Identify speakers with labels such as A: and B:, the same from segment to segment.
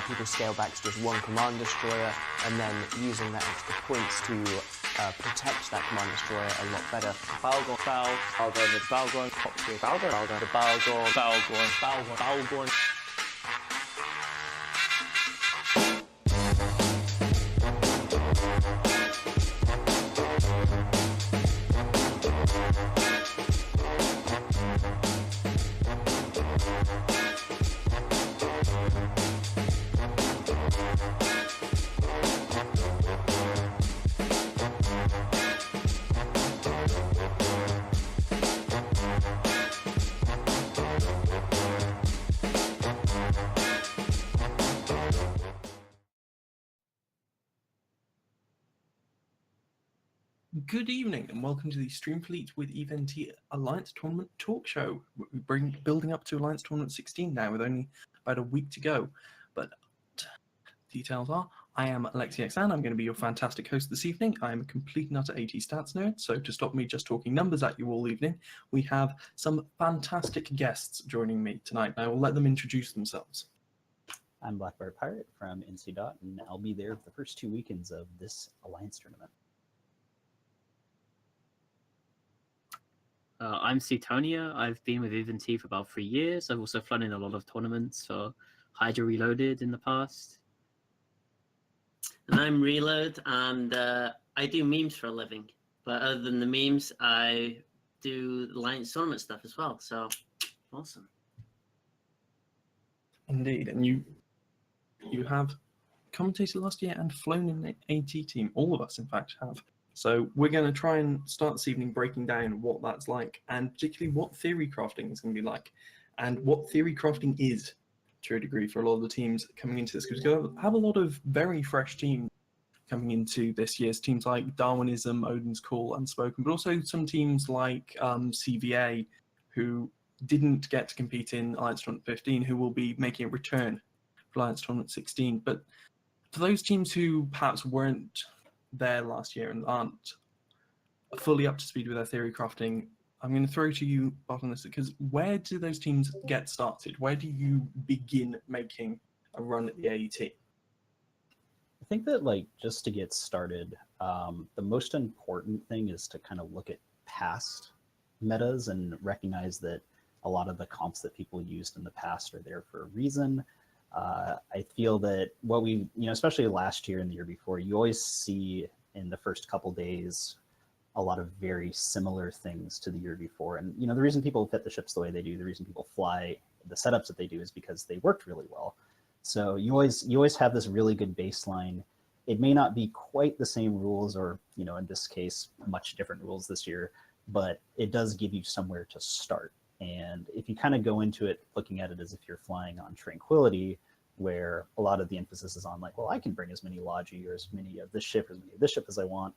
A: people scale back to just one command destroyer, and then using that extra points to protect that command destroyer a lot better. Balgorn.
B: Good evening and welcome to the Streamfleet with EVNT Alliance Tournament Talk Show. We're building up to Alliance Tournament 16 now with only about a week to go. But details are, I am Alexi Xan. I'm going to be your fantastic host this evening. I am a complete and utter AT stats nerd, so to stop me just talking numbers at you all evening, we have some fantastic guests joining me tonight. I will let them introduce themselves.
C: I'm Blackbird Pirate from NC Dot, and I'll be there for the first 2 weekends of this Alliance tournament.
D: I'm Cetonia. I've been with EVNT for about 3 years. I've also flown in a lot of tournaments for Hydra Reloaded in the past.
E: And I'm Reload, and I do memes for a living. But other than the memes, I do Alliance tournament stuff as well. So, awesome.
B: Indeed, and you have commentated last year and flown in the AT team. All of us, in fact, have. So we're going to try and start this evening breaking down what that's like, and particularly what theory crafting is going to be like, and what theory crafting is to a degree for a lot of the teams coming into this. Because we're going to have a lot of very fresh teams coming into this year's teams like Darwinism, Odin's Call, Unspoken, but also some teams like CVA who didn't get to compete in Alliance Tournament 15, who will be making a return for Alliance Tournament 16. But for those teams who perhaps weren't there last year and aren't fully up to speed with their theory crafting, I'm going to throw to you, Botanist, because where do those teams get started? Where do you begin making a run at the AET?
C: I think that, like, just to get started, the most important thing is to kind of look at past metas and recognize that a lot of the comps that people used in the past are there for a reason. I feel that what we, especially last year and the year before, you always see in the first couple days a lot of very similar things to the year before. And, the reason people fit the ships the way they do, the reason people fly the setups that they do is because they worked really well. So you always have this really good baseline. It may not be quite the same rules or, in this case, much different rules this year, but it does give you somewhere to start. And if you kind of go into it looking at it as if you're flying on Tranquility, where a lot of the emphasis is on like, well, I can bring as many Logi or as many of this ship or as many of this ship as I want,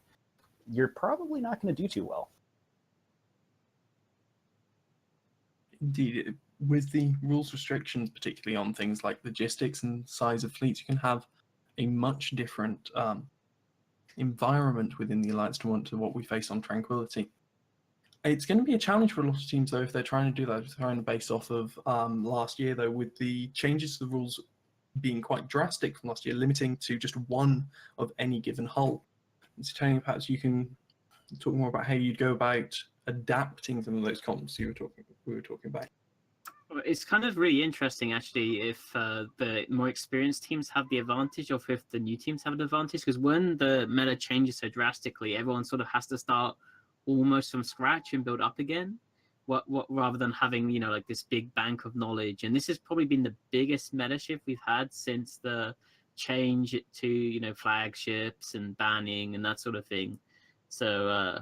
C: you're probably not going to do too well.
B: Indeed, with the rules restrictions, particularly on things like logistics and size of fleets, you can have a much different environment within the Alliance tournament to what we face on Tranquility. It's going to be a challenge for a lot of teams, though, if they're trying to do that. If they're trying to base off of last year, though, with the changes to the rules being quite drastic from last year, limiting to just one of any given hull. So, Tony, perhaps you can talk more about how you'd go about adapting some of those comps we were talking about.
D: It's kind of really interesting, actually, if the more experienced teams have the advantage, or if the new teams have an advantage, because when the meta changes so drastically, everyone sort of has to start almost from scratch and build up again. What rather than having like this big bank of knowledge. And this has probably been the biggest meta shift we've had since the change to flagships and banning and that sort of thing. So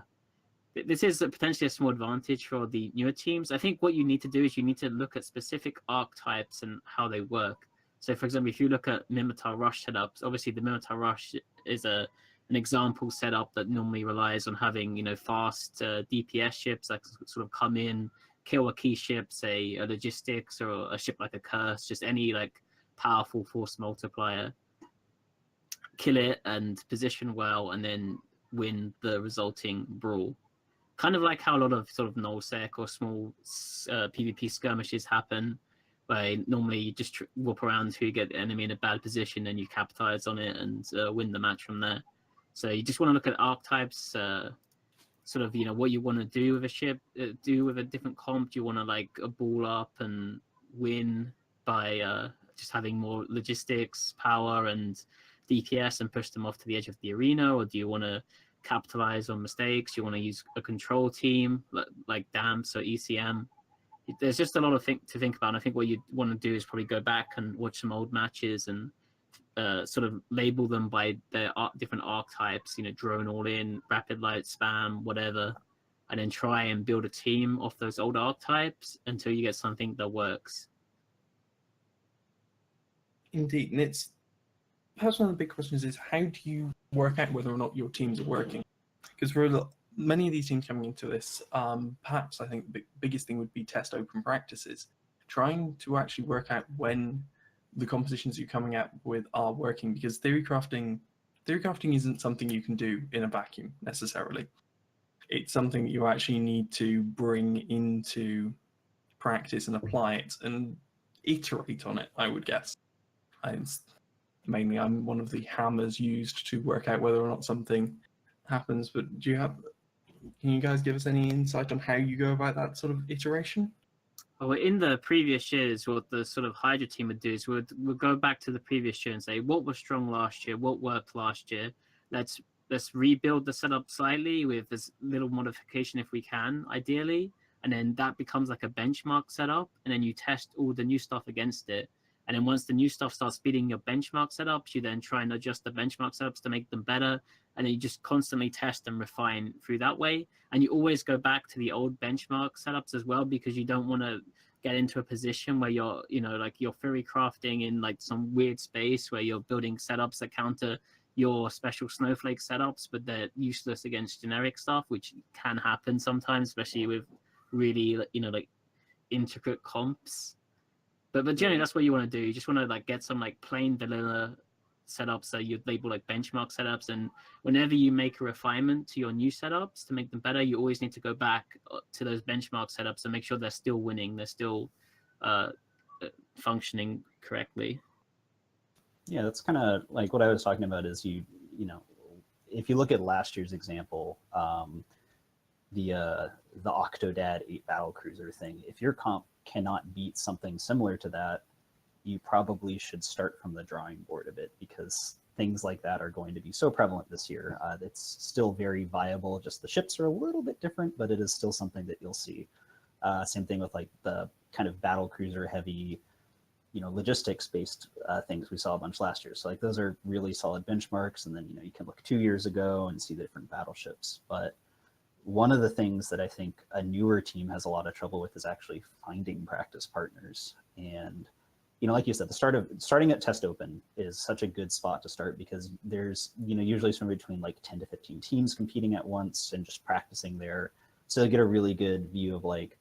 D: this is potentially a small advantage for the newer teams. I think what you need to do is you need to look at specific archetypes and how they work. So, for example, if you look at Mimitar Rush setups, obviously the Mimitar Rush is an example setup that normally relies on having fast DPS ships that sort of come in, kill a key ship, say a logistics or a ship like a Curse, just any like powerful force multiplier, kill it and position well, and then win the resulting brawl. Kind of like how a lot of sort of nullsec or small PvP skirmishes happen, where normally you just whoop around until you get the enemy in a bad position and you capitalize on it and win the match from there. So you just want to look at archetypes, sort of, what you want to do with a ship, do with a different comp. Do you want to like a ball up and win by just having more logistics, power, and DPS and push them off to the edge of the arena? Or do you want to capitalize on mistakes? Do you want to use a control team like DAMPS or ECM? There's just a lot of to think about. And I think what you want to do is probably go back and watch some old matches and sort of label them by their different archetypes, drone all in, rapid light, spam, whatever, and then try and build a team off those old archetypes until you get something that works.
B: Indeed, and it's perhaps one of the big questions is how do you work out whether or not your teams are working? Because for many of these teams coming into this, perhaps I think the biggest thing would be test open practices, trying to actually work out when the compositions you're coming out with are working, because theory crafting isn't something you can do in a vacuum necessarily. It's something that you actually need to bring into practice and apply it and iterate on it, I would guess. Mainly I'm one of the hammers used to work out whether or not something happens, but can you guys give us any insight on how you go about that sort of iteration?
D: Well, in the previous years, what the sort of Hydra team would do is we'll go back to the previous year and say, what was strong last year? What worked last year? Let's rebuild the setup slightly with as little modification if we can, ideally. And then that becomes like a benchmark setup. And then you test all the new stuff against it. And then once the new stuff starts beating your benchmark setups, you then try and adjust the benchmark setups to make them better. And then you just constantly test and refine through that way. And you always go back to the old benchmark setups as well, because you don't want to get into a position where you're, like you're theory crafting in like some weird space where you're building setups that counter your special snowflake setups, but they're useless against generic stuff, which can happen sometimes, especially with really, like intricate comps. But generally, that's what you want to do. You just want to like get some like plain vanilla setups that you label like benchmark setups. And whenever you make a refinement to your new setups to make them better, you always need to go back to those benchmark setups and make sure they're still winning, they're still functioning correctly.
C: Yeah, that's kind of like what I was talking about. Is if you look at last year's example, the Octodad 8 battlecruiser thing, if your comp cannot beat something similar to that, you probably should start from the drawing board a bit, because things like that are going to be so prevalent this year. It's still very viable, just the ships are a little bit different, but it is still something that you'll see. Same thing with like the kind of battlecruiser heavy, logistics based things we saw a bunch last year. So like those are really solid benchmarks, and then you can look 2 years ago and see the different battleships. But one of the things that I think a newer team has a lot of trouble with is actually finding practice partners. And, like you said, starting at Test Open is such a good spot to start, because there's, usually somewhere between like 10 to 15 teams competing at once and just practicing there. So you get a really good view of like,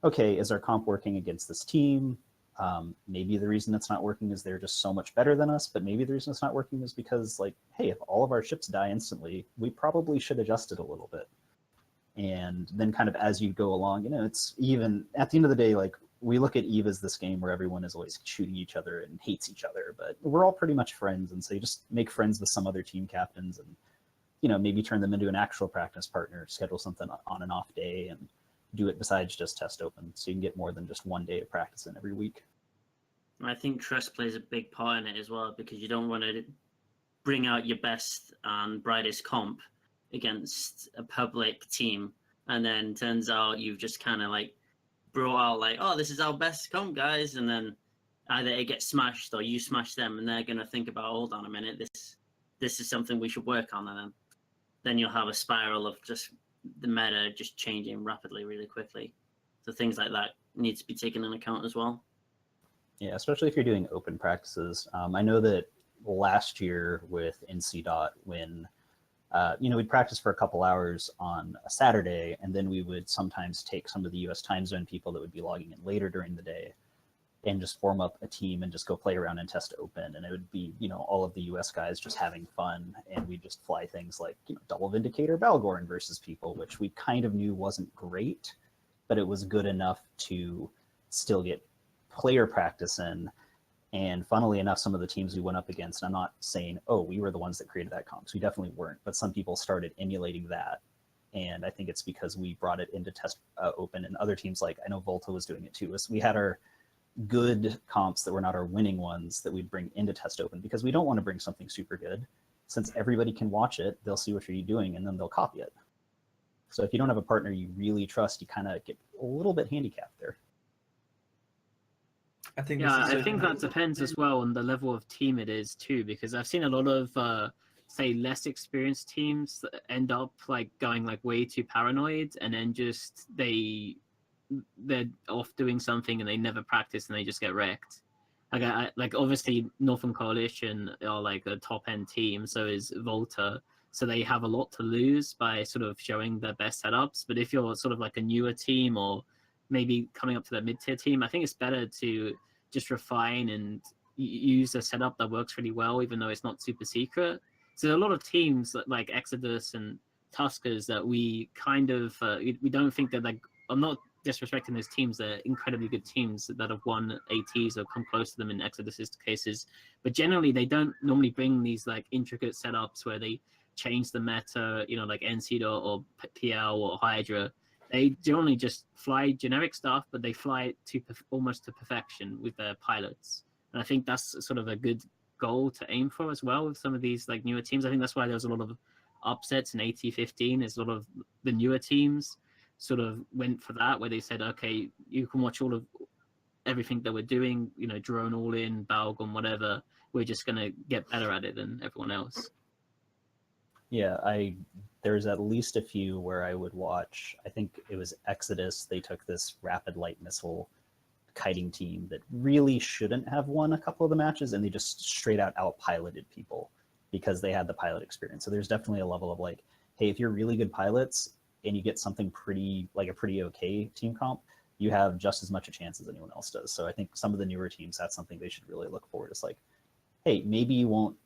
C: okay, is our comp working against this team? Maybe the reason it's not working is they're just so much better than us, but maybe the reason it's not working is because like, hey, if all of our ships die instantly, we probably should adjust it a little bit. And then kind of as you go along, it's even at the end of the day, like we look at EVE as this game where everyone is always shooting each other and hates each other, but we're all pretty much friends. And so you just make friends with some other team captains and, maybe turn them into an actual practice partner, schedule something on an off day and do it besides just Test Open. So you can get more than just one day of practice in every week.
E: I think trust plays a big part in it as well, because you don't want to bring out your best and brightest comp against a public team, and then turns out you've just kind of like brought out like, oh, this is our best comp, guys, and then either it gets smashed or you smash them, and they're gonna think about, hold on a minute, this is something we should work on, and then you'll have a spiral of just the meta just changing rapidly, really quickly. So things like that need to be taken into account as well.
C: Yeah, especially if you're doing open practices. I know that last year with NC. When we'd practice for a couple hours on a Saturday, and then we would sometimes take some of the US time zone people that would be logging in later during the day and just form up a team and just go play around and Test Open. And it would be, all of the US guys just having fun. And we just fly things like, double Vindicator Balgorn versus people, which we kind of knew wasn't great, but it was good enough to still get player practice in. And funnily enough, some of the teams we went up against, I'm not saying, oh, we were the ones that created that comp. So we definitely weren't. But some people started emulating that. And I think it's because we brought it into test open. And other teams, like I know Volta was doing it too. We had our good comps that were not our winning ones that we'd bring into test open, because we don't want to bring something super good. Since everybody can watch it, they'll see what you're doing and then they'll copy it. So if you don't have a partner you really trust, you kind of get a little bit handicapped there.
B: I think
D: that depends as well on the level of team it is too, because I've seen a lot of say less experienced teams that end up like going like way too paranoid, and then just they're off doing something and they never practice and they just get wrecked. Like obviously Northern Coalition are like a top end team, so is Volta, so they have a lot to lose by sort of showing their best setups. But if you're sort of like a newer team or maybe coming up to that mid-tier team, I think it's better to just refine and use a setup that works really well, even though it's not super secret. So there are a lot of teams like Exodus and Tuskers that we kind of we don't think that like, I'm not disrespecting those teams, they're incredibly good teams that have won ATs or come close to them in Exodus's cases, but generally they don't normally bring these like intricate setups where they change the meta, you know, like NCDOT or PL or Hydra. They generally just fly generic stuff, but they fly it to almost to perfection with their pilots. And I think that's sort of a good goal to aim for as well with some of these like newer teams. I think that's why there was a lot of upsets in AT15. Is a lot of the newer teams sort of went for that, where they said, okay, you can watch all of everything that we're doing, you know, drone all in, Balgon, whatever. We're just going to get better at it than everyone else.
C: Yeah, there's at least a few where I would watch. I think it was Exodus. They took this rapid light missile kiting team that really shouldn't have won a couple of the matches, and they just straight out piloted people because they had the pilot experience. So there's definitely a level of like, hey, if you're really good pilots and you get something pretty okay team comp, you have just as much a chance as anyone else does. So I think some of the newer teams, that's something they should really look forward to. It's like, hey, maybe you won't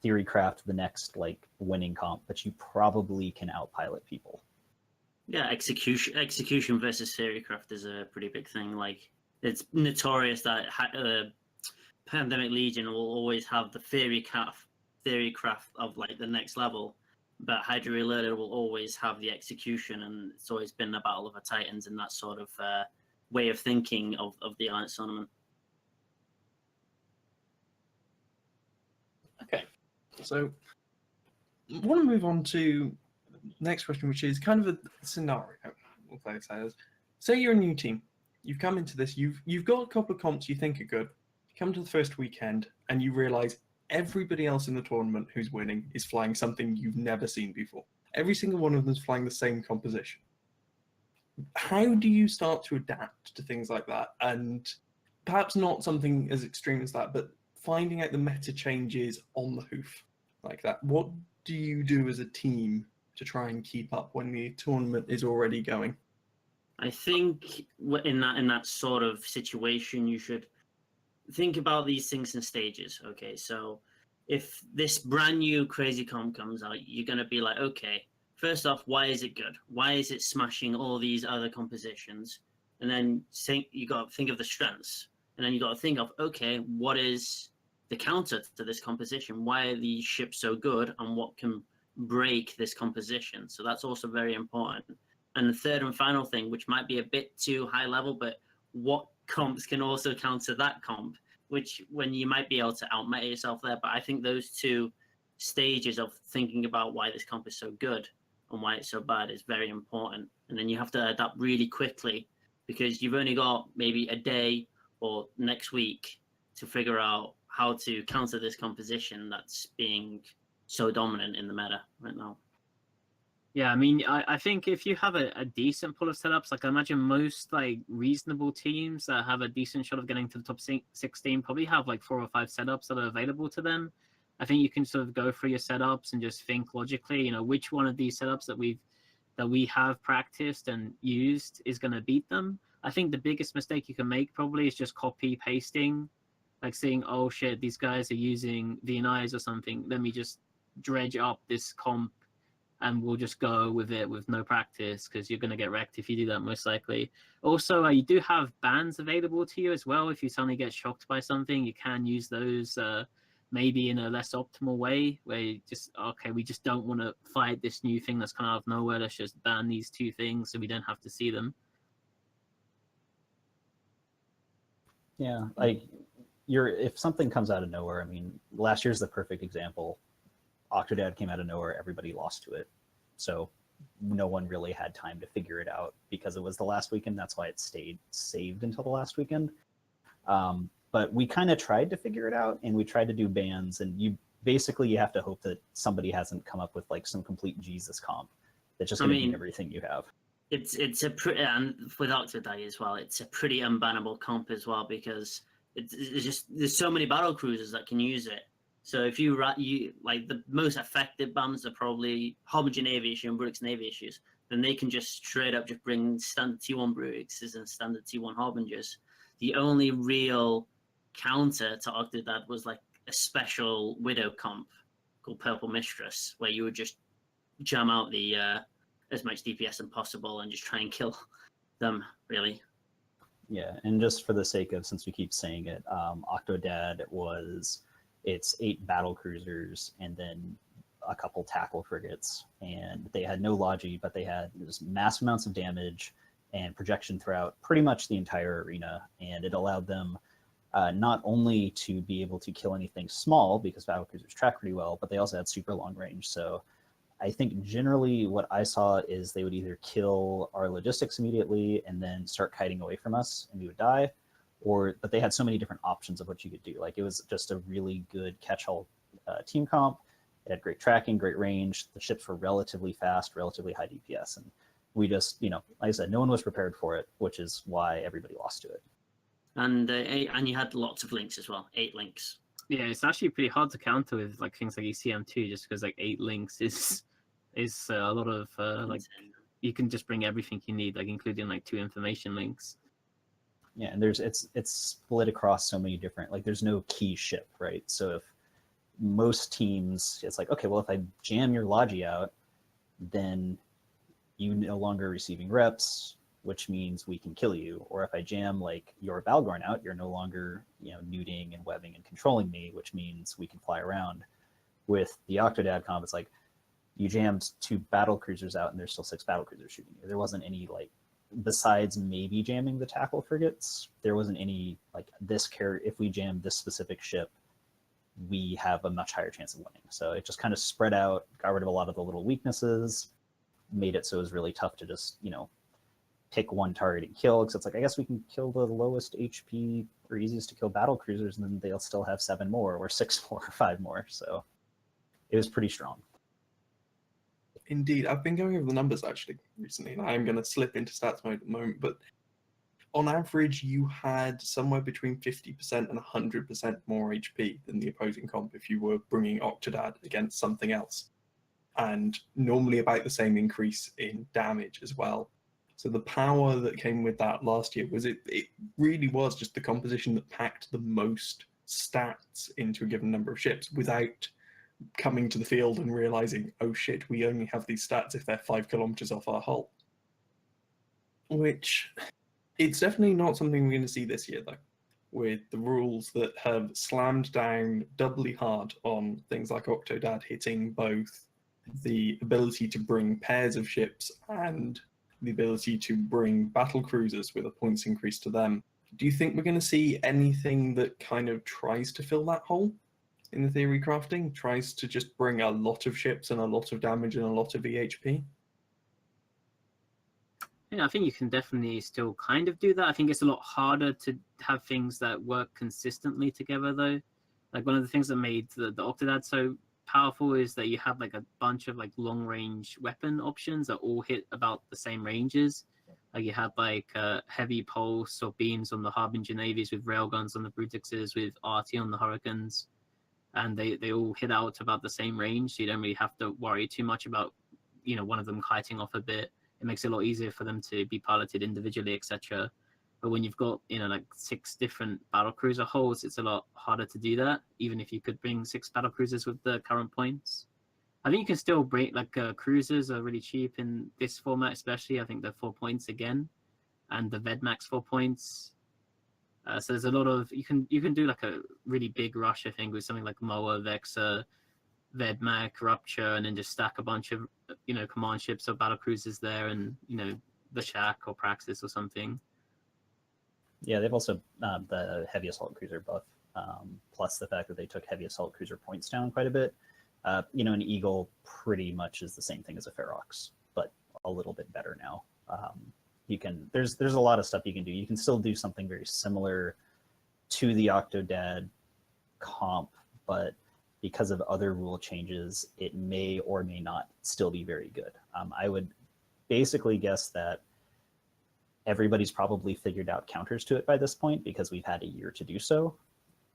C: theorycraft the next like winning comp, but you probably can outpilot people.
E: Yeah, execution versus theorycraft is a pretty big thing. Like, it's notorious that Pandemic Legion will always have the theorycraft of like the next level, but Hydra Reloaded will always have the execution, and it's always been a battle of the titans and that sort of way of thinking of the Alliance tournament.
B: Okay, so I want to move on to the next question, which is kind of a scenario. We'll play this as, say you're a new team. You've come into this, you've got a couple of comps you think are good. You come to the first weekend and you realize everybody else in the tournament who's winning is flying something you've never seen before. Every single one of them is flying the same composition. How do you start to adapt to things like that? And perhaps not something as extreme as that, but finding out the meta changes on the hoof like that. What do you do as a team to try and keep up when the tournament is already going?
E: I think in that sort of situation, you should think about these things in stages. Okay, so if this brand new crazy comp comes out, you're going to be like, okay, first off, why is it good? Why is it smashing all these other compositions? And then you got to think of the strengths. And then you got to think of, okay, what is the counter to this composition? Why are these ships so good, and what can break this composition? So that's also very important. And the third and final thing, which might be a bit too high level, but what comps can also counter that comp, which when you might be able to outmeta yourself there. But I think those two stages of thinking about why this comp is so good and why it's so bad is very important. And then you have to adapt really quickly, because you've only got maybe a day or next week to figure out how to counter this composition that's being so dominant in the meta right now.
D: Yeah, I mean, I think if you have a decent pool of setups, like I imagine most like reasonable teams that have a decent shot of getting to the top 16 probably have like 4 or 5 setups that are available to them. I think you can sort of go through your setups and just think logically, you know, which one of these setups that we have practiced and used is going to beat them. I think the biggest mistake you can make probably is just copy pasting, like seeing, oh shit, these guys are using VNIs or something. Let me just dredge up this comp and we'll just go with it with no practice, because you're going to get wrecked if you do that, most likely. Also, you do have bans available to you as well. If you suddenly get shocked by something, you can use those maybe in a less optimal way, where you just, okay, we just don't want to fight this new thing that's come out of nowhere. Let's just ban these two things so we don't have to see them.
C: Yeah, like if something comes out of nowhere, I mean, last year's the perfect example. Octodad came out of nowhere, everybody lost to it. So no one really had time to figure it out because it was the last weekend. That's why it stayed saved until the last weekend. But we kind of tried to figure it out, and we tried to do bans, and you have to hope that somebody hasn't come up with like some complete Jesus comp that's just going to beat everything you have.
E: It's a pretty, and with Octodad as well, it's a pretty unbannable comp as well, because there's so many battle cruisers that can use it. So if you like, the most effective bans are probably Harbinger Navy issue and Brooks Navy issues, then they can just straight up just bring standard T1 Brooks and standard T1 Harbingers. The only real counter to Octodad was like a special Widow comp called Purple Mistress, where you would just jam out the as much DPS as possible and just try and kill them, really.
C: Yeah, and just for the sake of, since we keep saying it, Octodad it's 8 battle cruisers and then a couple tackle frigates, and they had no logi, but they had just massive amounts of damage and projection throughout pretty much the entire arena, and it allowed them not only to be able to kill anything small, because battle cruisers track pretty well, but they also had super long range. So I think generally what I saw is they would either kill our logistics immediately and then start kiting away from us and we would die, but they had so many different options of what you could do. Like, it was just a really good catch-all team comp. It had great tracking, great range. The ships were relatively fast, relatively high DPS, and we just, like I said, no one was prepared for it, which is why everybody lost to it. And
E: you had lots of links as well, 8 links.
D: Yeah, it's actually pretty hard to counter with like things like ECM2, just because like 8 links is a lot of like, you can just bring everything you need, like including like 2 information links.
C: Yeah, and it's split across so many different, like, there's no key ship, right? So if most teams, it's like, okay, well, if I jam your Logi out, then you no longer receiving reps, which means we can kill you. Or if I jam like your Balgorn out, you're no longer, nuding and webbing and controlling me, which means we can fly around. With the Octodad comp, it's like you jammed 2 battle cruisers out and there's still 6 battle cruisers shooting you. There wasn't any, like, besides maybe jamming the tackle frigates, there wasn't any like if we jam this specific ship, we have a much higher chance of winning. So it just kind of spread out, got rid of a lot of the little weaknesses, made it so it was really tough to just, pick one target and kill, because it's like, I guess we can kill the lowest HP or easiest to kill battle cruisers, and then they'll still have 7 more or 6 more or 5 more. So it was pretty strong.
B: Indeed, I've been going over the numbers actually recently, and I'm going to slip into stats mode at the moment, but on average, you had somewhere between 50% and 100% more HP than the opposing comp if you were bringing Octodad against something else, and normally about the same increase in damage as well. So the power that came with that last year was it really was just the composition that packed the most stats into a given number of ships without coming to the field and realizing, oh shit, we only have these stats if they're 5 kilometers off our hull. Which, it's definitely not something we're going to see this year, though, with the rules that have slammed down doubly hard on things like Octodad hitting both the ability to bring pairs of ships and the ability to bring battle cruisers with a points increase to them. Do you think we're going to see anything that kind of tries to fill that hole in the theory crafting, tries to just bring a lot of ships and a lot of damage and a lot of EHP?
D: Yeah, I think you can definitely still kind of do that. I think it's a lot harder to have things that work consistently together, though. Like, one of the things that made the Octodad so powerful is that you have like a bunch of like long range weapon options that all hit about the same ranges. Like, you had like heavy pulse or beams on the Harbinger Navies, with railguns on the Brutixes, with RT on the Hurricanes, and they all hit out about the same range, so you don't really have to worry too much about one of them kiting off a bit. It makes it a lot easier for them to be piloted individually, etc. But when you've got like 6 different battle cruiser hulls, it's a lot harder to do that, even if you could bring 6 battle cruisers with the current points. I think you can still bring like cruisers are really cheap in this format, especially. I think they're 4 points again, and the Vedmax 4 points. So there's a lot of you can do like a really big rush, I think, with something like Moa, Vexa, Vedmac, Rupture, and then just stack a bunch of command ships or battle cruisers there, and the Shack or Praxis or something.
C: Yeah, they've also the heavy assault cruiser buff, plus the fact that they took heavy assault cruiser points down quite a bit. An Eagle pretty much is the same thing as a Ferox, but a little bit better now. There's a lot of stuff you can do. You can still do something very similar to the Octodad comp, but because of other rule changes, it may or may not still be very good. I would basically guess that everybody's probably figured out counters to it by this point because we've had a year to do so,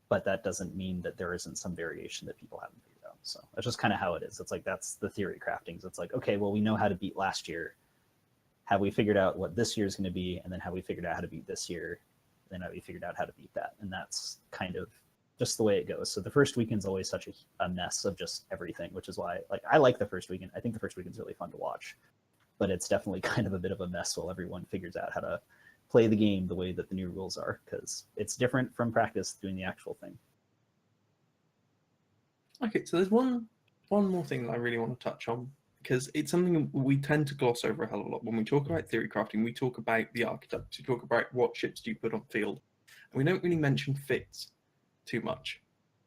C: but that doesn't mean that there isn't some variation that people haven't figured out. So that's just kind of how it is. It's like, that's the theory craftings. It's like, okay, well, we know how to beat last year. Have we figured out what this year is going to be? And then have we figured out how to beat this year? Then have we figured out how to beat that? And that's kind of just the way it goes. So the first weekend's always such a mess of just everything, which is why I like the first weekend. I think the first weekend's really fun to watch, but it's definitely kind of a bit of a mess while everyone figures out how to play the game the way that the new rules are, because it's different from practice doing the actual thing.
B: Okay, so there's one more thing that I really want to touch on, because it's something we tend to gloss over a hell of a lot. When we talk about theory crafting, we talk about the archetypes, we talk about what ships do you put on field, and we don't really mention fits too much,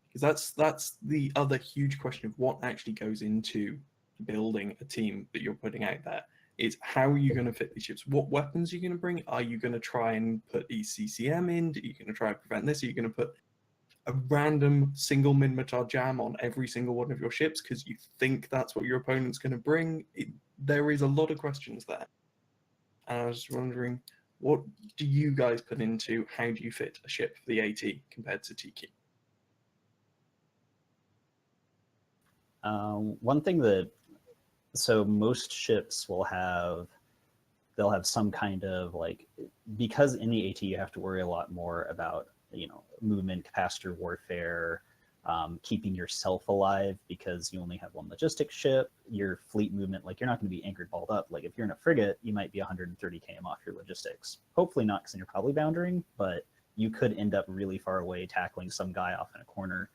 B: because that's the other huge question of what actually goes into building a team that you're putting out there. Is how are you going to fit these ships? What weapons are you going to bring? Are you going to try and put ECCM in? Are you going to try and prevent this? Are you going to put a random single Minmatar jam on every single one of your ships because you think that's what your opponent's going to bring? There is a lot of questions there. And I was wondering, what do you guys put into how do you fit a ship for the AT compared to TQ?
C: One thing that, so most ships they'll have some kind of like, because in the AT you have to worry a lot more about, movement, capacitor warfare, keeping yourself alive because you only have one logistics ship, your fleet movement, like you're not going to be anchored balled up. Like if you're in a frigate, you might be 130 km off your logistics. Hopefully not, because you're probably boundering, but you could end up really far away tackling some guy off in a corner.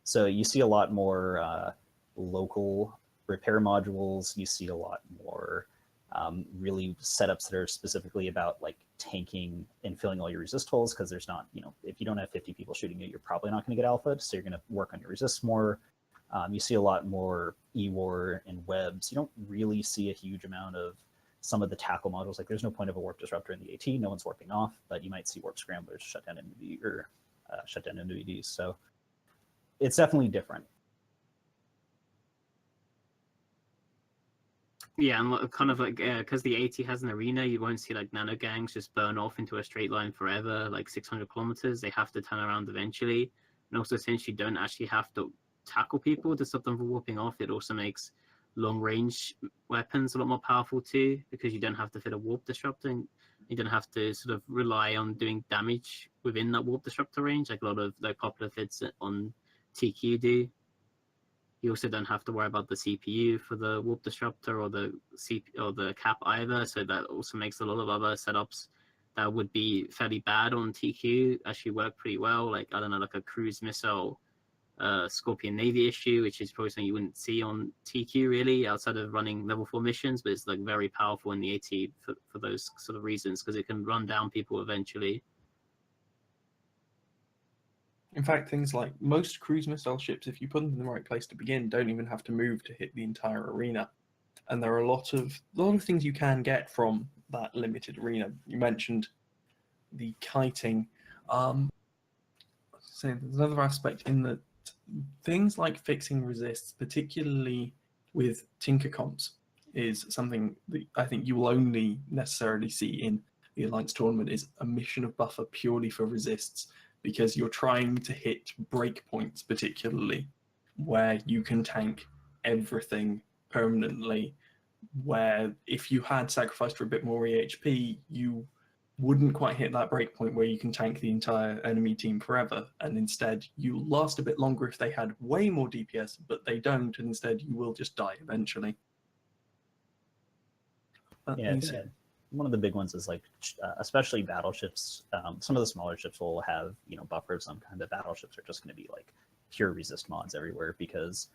C: So you see a lot more local repair modules. You see a lot more really setups that are specifically about like tanking and filling all your resist holes, because there's not, if you don't have 50 people shooting you, you're probably not going to get alpha, so you're going to work on your resists more. You see a lot more E-War and webs. You don't really see a huge amount of some of the tackle modules. Like there's no point of a warp disruptor in the AT, no one's warping off, but you might see warp scramblers shut down NVDs. So it's definitely different.
D: Yeah, and kind of like because the AT has an arena, you won't see like nano gangs just burn off into a straight line forever, like 600 kilometers. They have to turn around eventually, and also since you don't actually have to tackle people to stop them from warping off, it also makes long range weapons a lot more powerful too, because you don't have to fit a warp disruptor, and you don't have to sort of rely on doing damage within that warp disruptor range, like a lot of like popular fits on TQ do. You also don't have to worry about the CPU for the warp disruptor or the cap either. So that also makes a lot of other setups that would be fairly bad on TQ actually work pretty well. Like, I don't know, like a cruise missile Scorpion Navy issue, which is probably something you wouldn't see on TQ really outside of running level 4 missions, but it's like very powerful in the AT for those sort of reasons, because it can run down people eventually.
B: In fact, things like most cruise missile ships, if you put them in the right place to begin, don't even have to move to hit the entire arena. And there are a lot of things you can get from that limited arena. You mentioned the kiting. So there's another aspect in that things like fixing resists, particularly with Tinker comps, is something that I think you will only necessarily see in the Alliance tournament, is a mission of buffer purely for resists, because you're trying to hit breakpoints, particularly where you can tank everything permanently, where if you had sacrificed for a bit more EHP, you wouldn't quite hit that break point where you can tank the entire enemy team forever, and instead you last a bit longer if they had way more DPS, but they don't, and instead you will just die eventually.
C: Yeah, I think that one of the big ones is like, especially battleships. Some of the smaller ships will have, you know, buffers. Some kind of battleships are just going to be like pure resist mods everywhere, because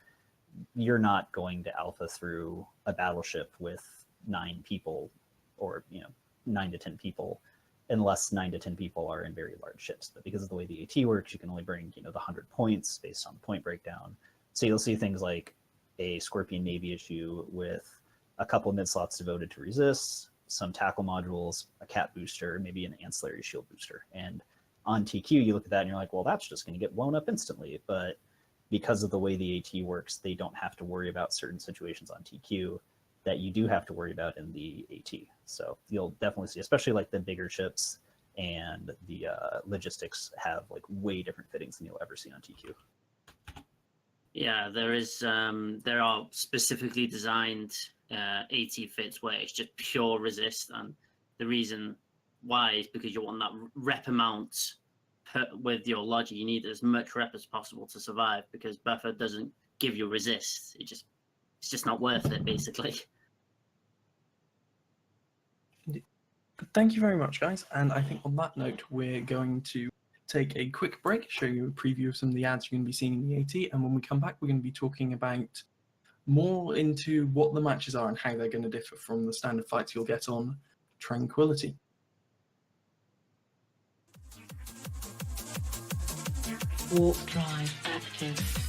C: you're not going to alpha through a battleship with 9 people, or, you know, 9 to 10 people, unless 9 to 10 people are in very large ships. But because of the way the AT works, you can only bring, you know, the 100 points based on point breakdown. So you'll see things like a Scorpion Navy issue with a couple mid slots devoted to resist, some tackle modules, a cat booster, maybe an ancillary shield booster. And on TQ, you look at that and you're like, well, that's just going to get blown up instantly. But because of the way the AT works, they don't have to worry about certain situations on TQ that you do have to worry about in the AT. So you'll definitely see, especially like the bigger ships and the logistics have like way different fittings than you'll ever see on TQ.
E: Yeah, there are specifically designed AT fits where it's just pure resist, and the reason why is because you want that rep amount with your logic. You need as much rep as possible to survive, because buffer doesn't give you resist. It's just not worth it, basically.
B: Thank you very much, guys. And I think on that note, we're going to take a quick break, show you a preview of some of the ads you're going to be seeing in the AT. And when we come back, we're going to be talking about more into what the matches are and how they're going to differ from the standard fights you'll get on Tranquility.
F: Warp drive active.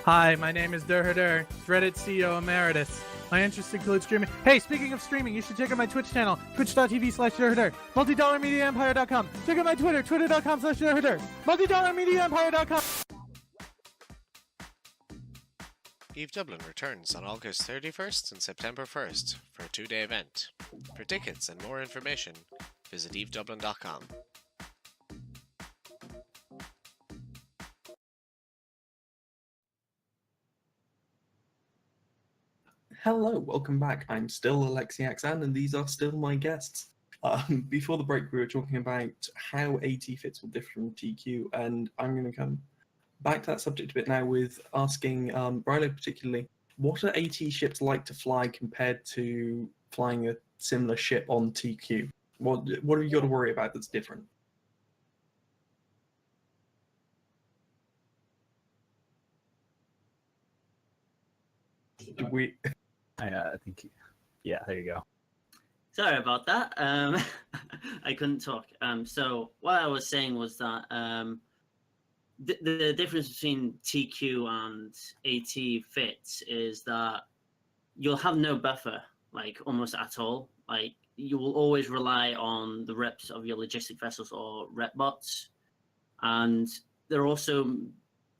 G: Hi, my name is Durhadur, dreaded CEO Emeritus. My interests include streaming. Hey, speaking of streaming, you should check out my Twitch channel, twitch.tv/Durhadur, multidollarmediaempire.com. Check out my Twitter, twitter.com/Durhadur, multidollarmediaempire.com.
H: Eve Dublin returns on August 31st and September 1st for a 2-day event. For tickets and more information, visit evedublin.com.
B: Hello, welcome back. I'm still Alexiaxan, and these are still my guests. Before the break, we were talking about how AT fits will differ from TQ, and I'm going to come back to that subject a bit now with asking Brylo particularly, what are AT ships like to fly compared to flying a similar ship on TQ? What have you got to worry about that's different?
C: I think, yeah, there you go.
E: Sorry about that. I couldn't talk. So what I was saying was that the difference between TQ and AT fits is that you'll have no buffer, like almost at all. Like you will always rely on the reps of your logistic vessels or rep bots, and they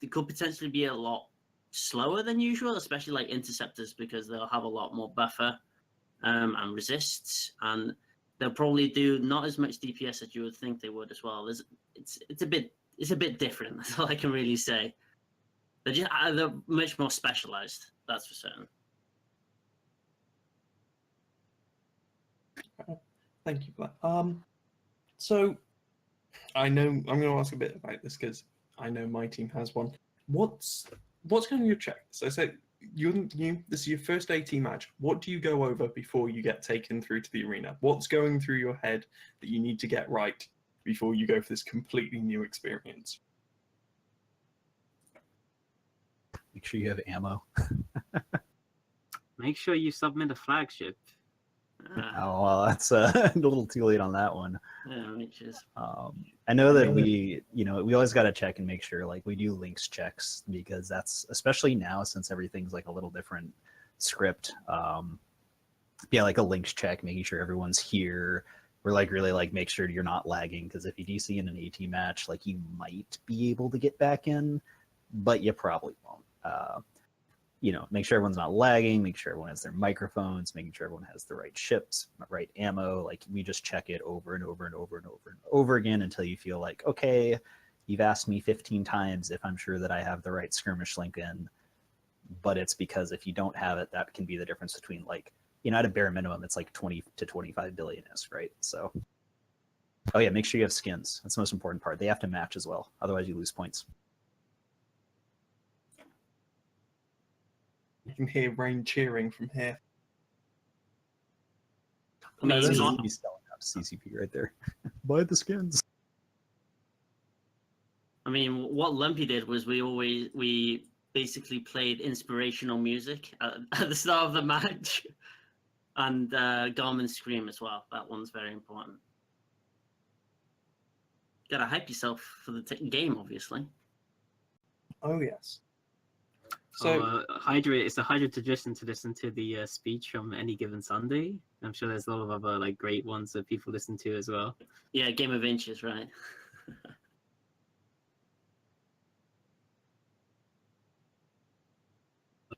E: could potentially be a lot slower than usual, especially like interceptors, because they'll have a lot more buffer and resists, and they'll probably do not as much DPS as you would think they would as well. It's a bit different. That's all I can really say. They're much more specialized. That's for certain.
B: Thank you for that. So I know I'm going to ask a bit about this because I know my team has one. What's going on your check? So say this is your first AT match. What do you go over before you get taken through to the arena? What's going through your head that you need to get right before you go for this completely new experience?
C: Make sure you have ammo.
D: Make sure you submit a flagship.
C: Oh, well, that's a little too late on that one.
E: Yeah, which is
C: I know that we always got to check and make sure, like, we do links checks, because that's, especially now since everything's like a little different script. Yeah, like a links check, making sure everyone's here. We're like really like make sure you're not lagging, because if you DC in an AT match, like, you might be able to get back in, but you probably won't. Make sure everyone's not lagging, make sure everyone has their microphones, making sure everyone has the right ships, right ammo. Like, we just check it over and over and over and over and over again until you feel like, okay, you've asked me 15 times if I'm sure that I have the right skirmish link in. But it's because if you don't have it, that can be the difference between, like, at a bare minimum, it's like 20 to 25 billion is, right? So, oh yeah, make sure you have skins. That's the most important part. They have to match as well. Otherwise, you lose points.
B: You can hear Rain cheering from here.
E: I mean,
C: He's
E: it's not-
C: selling out CCP right there. Buy the skins.
E: I mean, what Lumpy did was we basically played inspirational music at the start of the match, and Garmin Scream as well. That one's very important. Gotta hype yourself for the game, obviously.
B: Oh yes. So
D: Hydra, it's a Hydra tradition to listen to the speech from Any Given Sunday. I'm sure there's a lot of other like great ones that people listen to as well.
E: Yeah, Game of Inches, right?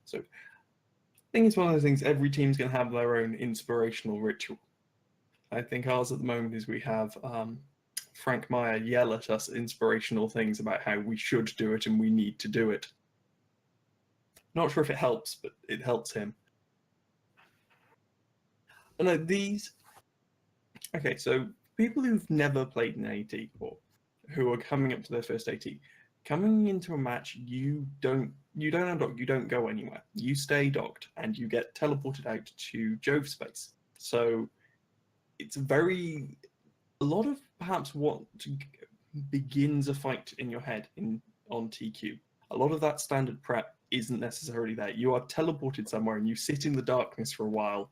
B: So, I think it's one of those things. Every team's going to have their own inspirational ritual. I think ours at the moment is we have Frank Meyer yell at us inspirational things about how we should do it and we need to do it. Not sure if it helps, but it helps him. No, these. Okay, so people who've never played an AT or who are coming up to their first AT, coming into a match, you don't undock, you don't go anywhere. You stay docked and you get teleported out to Jove space. So it's a lot of perhaps what begins a fight in your head on TQ. A lot of that standard prep isn't necessarily there. You are teleported somewhere and you sit in the darkness for a while,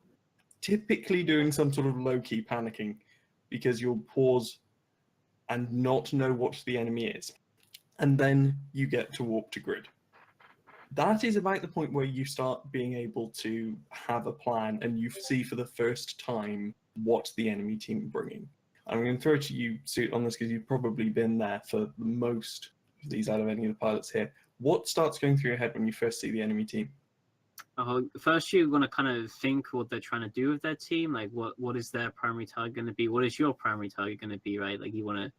B: typically doing some sort of low-key panicking because you'll pause and not know what the enemy is. And then you get to warp to grid. That is about the point where you start being able to have a plan and you see for the first time what the enemy team are bringing. I'm going to throw it to you, Suit, on this because you've probably been there for most of these out of any of the pilots here. What starts going through your head when you first see the enemy team?
D: First, you want to kind of think what they're trying to do with their team. Like, what is their primary target going to be? What is your primary target going to be, right? Like, you want to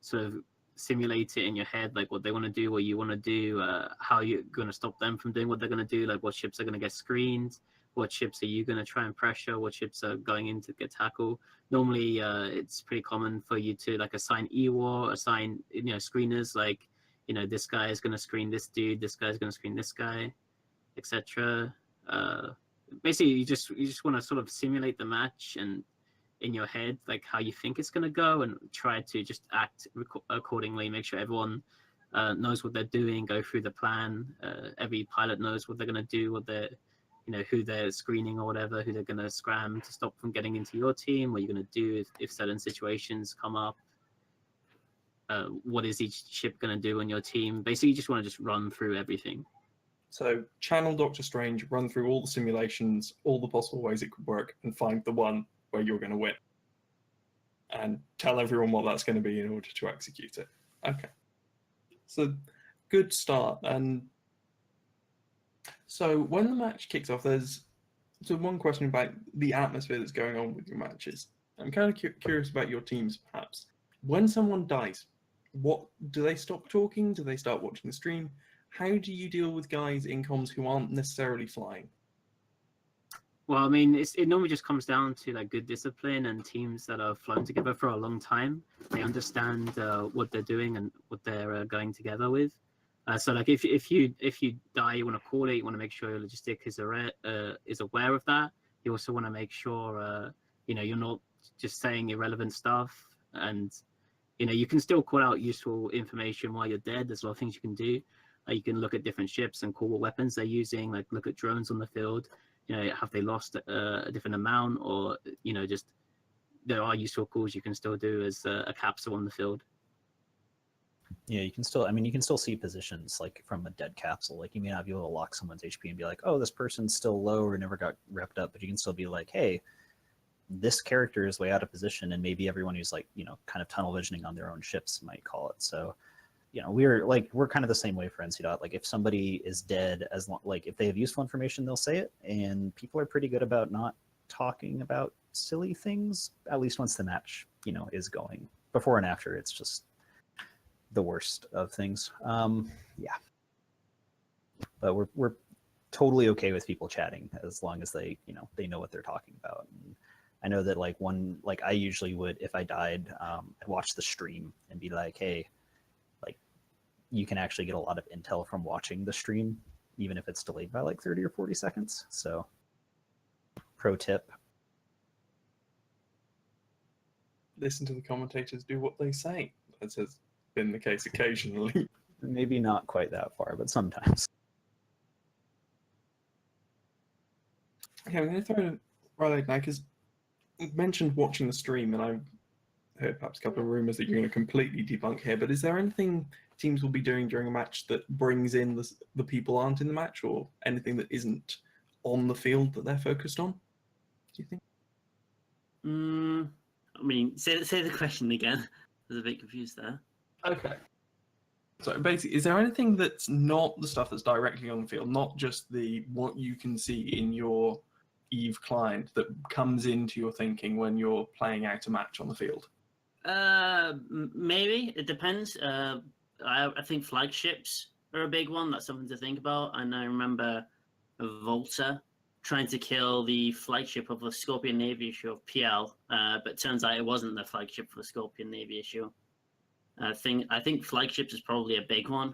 D: sort of simulate it in your head, like what they want to do, what you want to do, how you're going to stop them from doing what they're going to do, like what ships are going to get screened, what ships are you going to try and pressure, what ships are going in to get tackle. Normally, it's pretty common for you to like assign EWAR, assign screeners, like this guy is going to screen this dude, this guy is going to screen this guy, etc. Basically, you just want to sort of simulate the match and in your head, like how you think it's going to go, and try to just act accordingly. Make sure everyone knows what they're doing, go through the plan. Every pilot knows what they're going to do, what they're, who they're screening or whatever, who they're going to scram to stop from getting into your team, what you're going to do if certain situations come up. What is each ship going to do on your team? Basically, you just want to just run through everything.
B: So channel Doctor Strange, run through all the simulations, all the possible ways it could work, and find the one where you're going to win. And tell everyone what that's going to be in order to execute it. Okay. So, good start. And so when the match kicks off, there's one question about the atmosphere that's going on with your matches. I'm kind of curious about your teams, perhaps. When someone dies, what do they stop talking? Do they start watching the stream? How do you deal with guys in comms who aren't necessarily flying?
D: Well, I mean, it normally just comes down to like good discipline and teams that have flown together for a long time. They understand what they're doing and what they're going together with. So, like, if you die, you want to call it. You want to make sure your logistic is aware of that. You also want to make sure you're not just saying irrelevant stuff, and you can still call out useful information while you're dead. There's a lot of things you can do. You can look at different ships and call what weapons they're using. Like, look at drones on the field. Have they lost a different amount, or just there are useful calls you can still do as a capsule on the field.
C: Yeah, you can still see positions like from a dead capsule. Like, you may not be able to lock someone's HP and be like, oh, this person's still low or never got repped up, but you can still be like, hey, this character is way out of position, and maybe everyone who's like, kind of tunnel visioning on their own ships might call it. So, we're kind of the same way for NC. Like, if somebody is dead, if they have useful information, they'll say it, and people are pretty good about not talking about silly things, at least once the match, is going. Before and after, it's just the worst of things. Yeah. But we're totally okay with people chatting as long as they know what they're talking about. And I know that I usually would, if I died, I'd watch the stream and be like, hey, you can actually get a lot of intel from watching the stream, even if it's delayed by 30 or 40 seconds. So, pro tip.
B: Listen to the commentators, do what they say. That has been the case occasionally.
C: Maybe not quite that far, but sometimes.
B: Okay, I'm going to throw it right now, because you mentioned watching the stream, and I've heard perhaps a couple of rumors that you're going to completely debunk here, but is there anything teams will be doing during a match that brings in the people aren't in the match, or anything that isn't on the field that they're focused on, do you think?
E: I mean, say the question again. I was a bit confused there.
B: Okay. So basically, is there anything that's not the stuff that's directly on the field, not just what you can see in your Eve client, that comes into your thinking when you're playing out a match on the field?
E: Maybe. It depends. I think flagships are a big one. That's something to think about. And I remember Volta trying to kill the flagship of the Scorpion Navy issue of PL, but turns out it wasn't the flagship for the Scorpion Navy issue. I think flagships is probably a big one.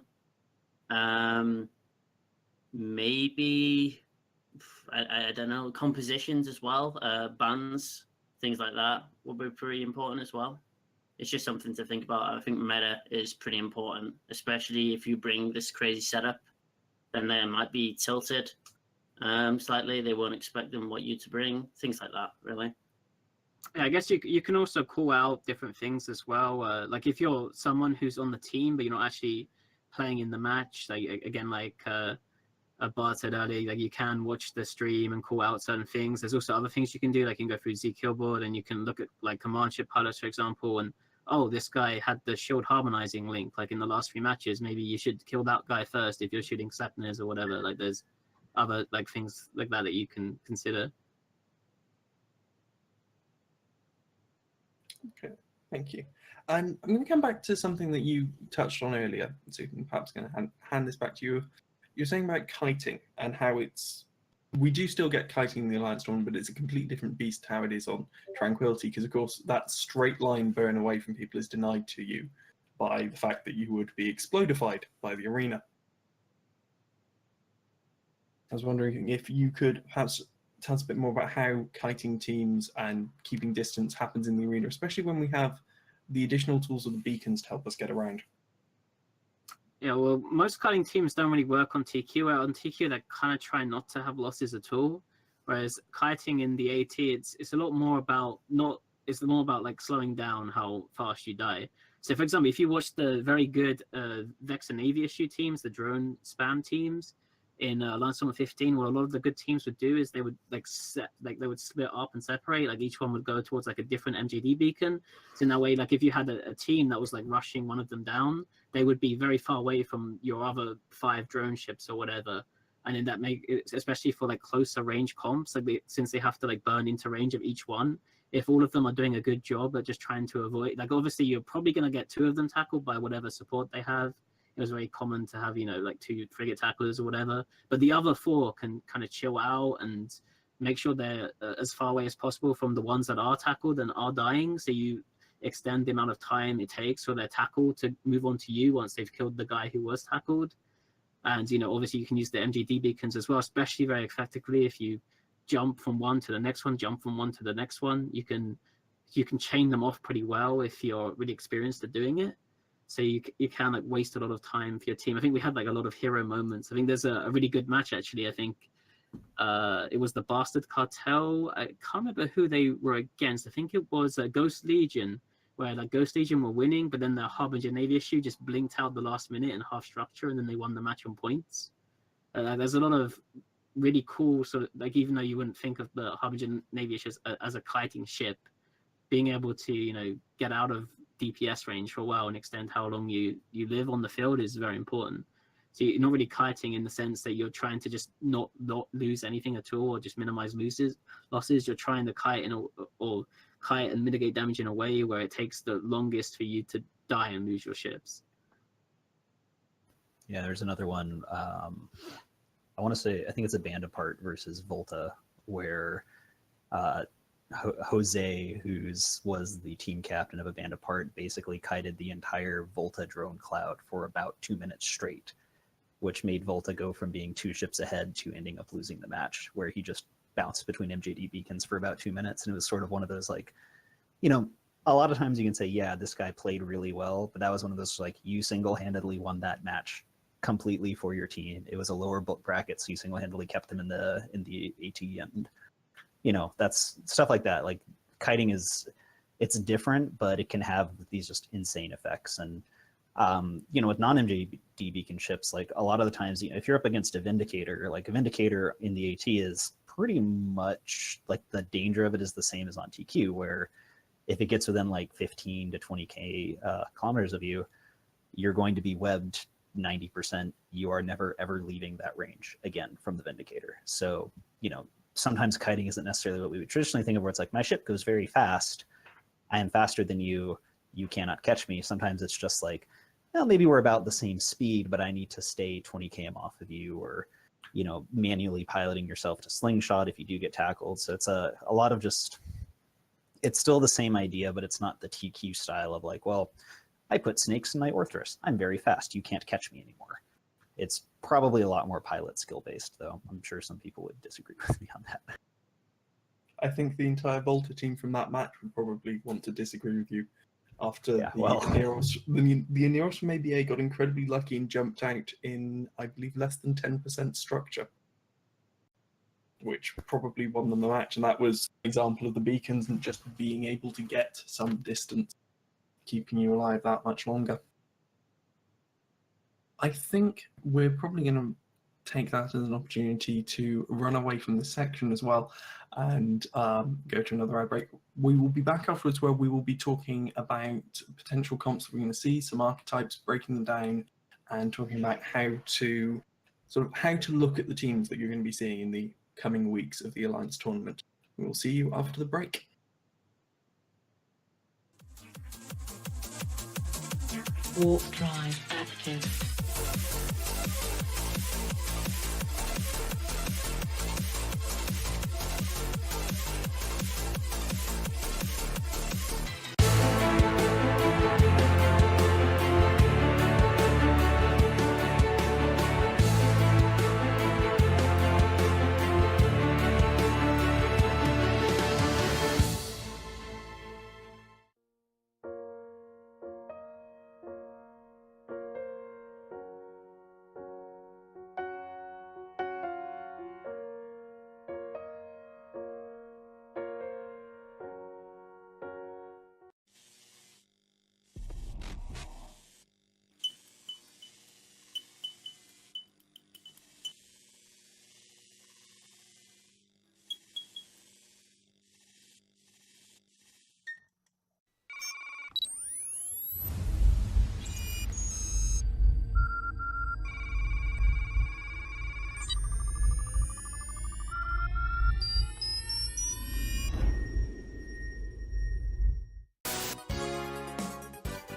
E: Maybe I don't know, compositions as well, bans, things like that will be pretty important as well. It's just something to think about. I think meta is pretty important, especially if you bring this crazy setup. Then they might be tilted slightly. They won't expect what you to bring. Things like that, really.
D: Yeah, I guess you can also call out different things as well. Like if you're someone who's on the team but you're not actually playing in the match, like again, Bart said earlier, like you can watch the stream and call out certain things. There's also other things you can do, like you can go through ZKill board and you can look at like command ship pilots, for example, and this guy had the shield harmonizing link like in the last 3 matches. Maybe you should kill that guy first if you're shooting Sapners or whatever. Like there's other like things like that you can consider.
B: Okay, thank you. And I'm going to come back to something that you touched on earlier, so I'm perhaps going to hand this back to you. You're saying about kiting and how we do still get kiting in the Alliance tournament, but it's a completely different beast how it is on Tranquility, because of course that straight line burn away from people is denied to you by the fact that you would be explodified by the arena. I was wondering if you could perhaps tell us a bit more about how kiting teams and keeping distance happens in the arena, especially when we have the additional tools of the beacons to help us get around.
D: Yeah, well, most kiting teams don't really work on TQ. On TQ, they kind of try not to have losses at all. Whereas kiting in the AT, it's a lot more about like slowing down how fast you die. So, for example, if you watch the very good Vex and Navy issue teams, the drone spam teams in Alliance Summer 15, what a lot of the good teams would do is they would they would split up and separate. Like each one would go towards like a different MGD beacon. So in that way, like if you had a team that was like rushing one of them down, they would be very far away from your other 5 drone ships or whatever. And then that especially for like closer range comps, like since they have to like burn into range of each one, if all of them are doing a good job at just trying to avoid, like obviously you're probably going to get 2 of them tackled by whatever support they have. It was very common to have, like 2 frigate tacklers or whatever, but the other 4 can kind of chill out and make sure they're as far away as possible from the ones that are tackled and are dying. So you extend the amount of time it takes for their tackle to move on to you once they've killed the guy who was tackled. And, obviously you can use the MGD beacons as well, especially very effectively if you jump from one to the next one, jump from one to the next one. You can chain them off pretty well if you're really experienced at doing it. So you can like waste a lot of time for your team. I think we had like a lot of hero moments. I think there's a really good match actually. I think it was the Bastard Cartel. I can't remember who they were against. I think it was Ghost Legion, where like Ghost Legion were winning, but then the Harbinger Navy issue just blinked out the last minute in half structure, and then they won the match on points. There's a lot of really cool sort of like, even though you wouldn't think of the Harbinger Navy issue as a kiting ship, being able to get out of DPS range for a while and extend how long you live on the field is very important. So you're not really kiting in the sense that you're trying to just not lose anything at all or just minimize losses. You're trying to kite or kite and mitigate damage in a way where it takes the longest for you to die and lose your ships.
C: Yeah, there's another one. I want to say, I think it's a Band Apart versus Volta, where Jose, who was the team captain of a Band Apart, basically kited the entire Volta drone cloud for about 2 minutes straight, which made Volta go from being 2 ships ahead to ending up losing the match, where he just bounced between MJD beacons for about 2 minutes. And it was sort of one of those, like, a lot of times you can say, yeah, this guy played really well, but that was one of those, like, you single-handedly won that match completely for your team. It was a lower bracket, so you single-handedly kept them in the AT, and that's stuff like that. Like, kiting it's different, but it can have these just insane effects. And with non-MJD beacon ships, like, a lot of the times, if you're up against a Vindicator, like, a Vindicator in the AT is pretty much, like, the danger of it is the same as on TQ, where if it gets within like 15 to 20k kilometers of you, you're going to be webbed 90%. You are never ever leaving that range again from the Vindicator. So sometimes kiting isn't necessarily what we would traditionally think of, where it's like, my ship goes very fast, I am faster than you, you cannot catch me. Sometimes it's just like, well, maybe we're about the same speed, but I need to stay 20 km off of you, or manually piloting yourself to slingshot if you do get tackled. So it's a lot of just, it's still the same idea, but it's not the TQ style of like, well, I put snakes in my Orthrus, I'm very fast, you can't catch me anymore. It's probably a lot more pilot skill based, though. I'm sure some people would disagree with me on that.
B: I think the entire Volta team from that match would probably want to disagree with you. After the Aneros from ABA got incredibly lucky and jumped out in, I believe, less than 10% structure, which probably won them the match. And that was an example of the beacons and just being able to get some distance, keeping you alive that much longer. I think we're probably going to take that as an opportunity to run away from this section as well and go to another ad break. We will be back afterwards, where we will be talking about potential comps that we're going to see, some archetypes, breaking them down, and talking about how to look at the teams that you're going to be seeing in the coming weeks of the Alliance tournament. We will see you after the break.
F: Warp drive active.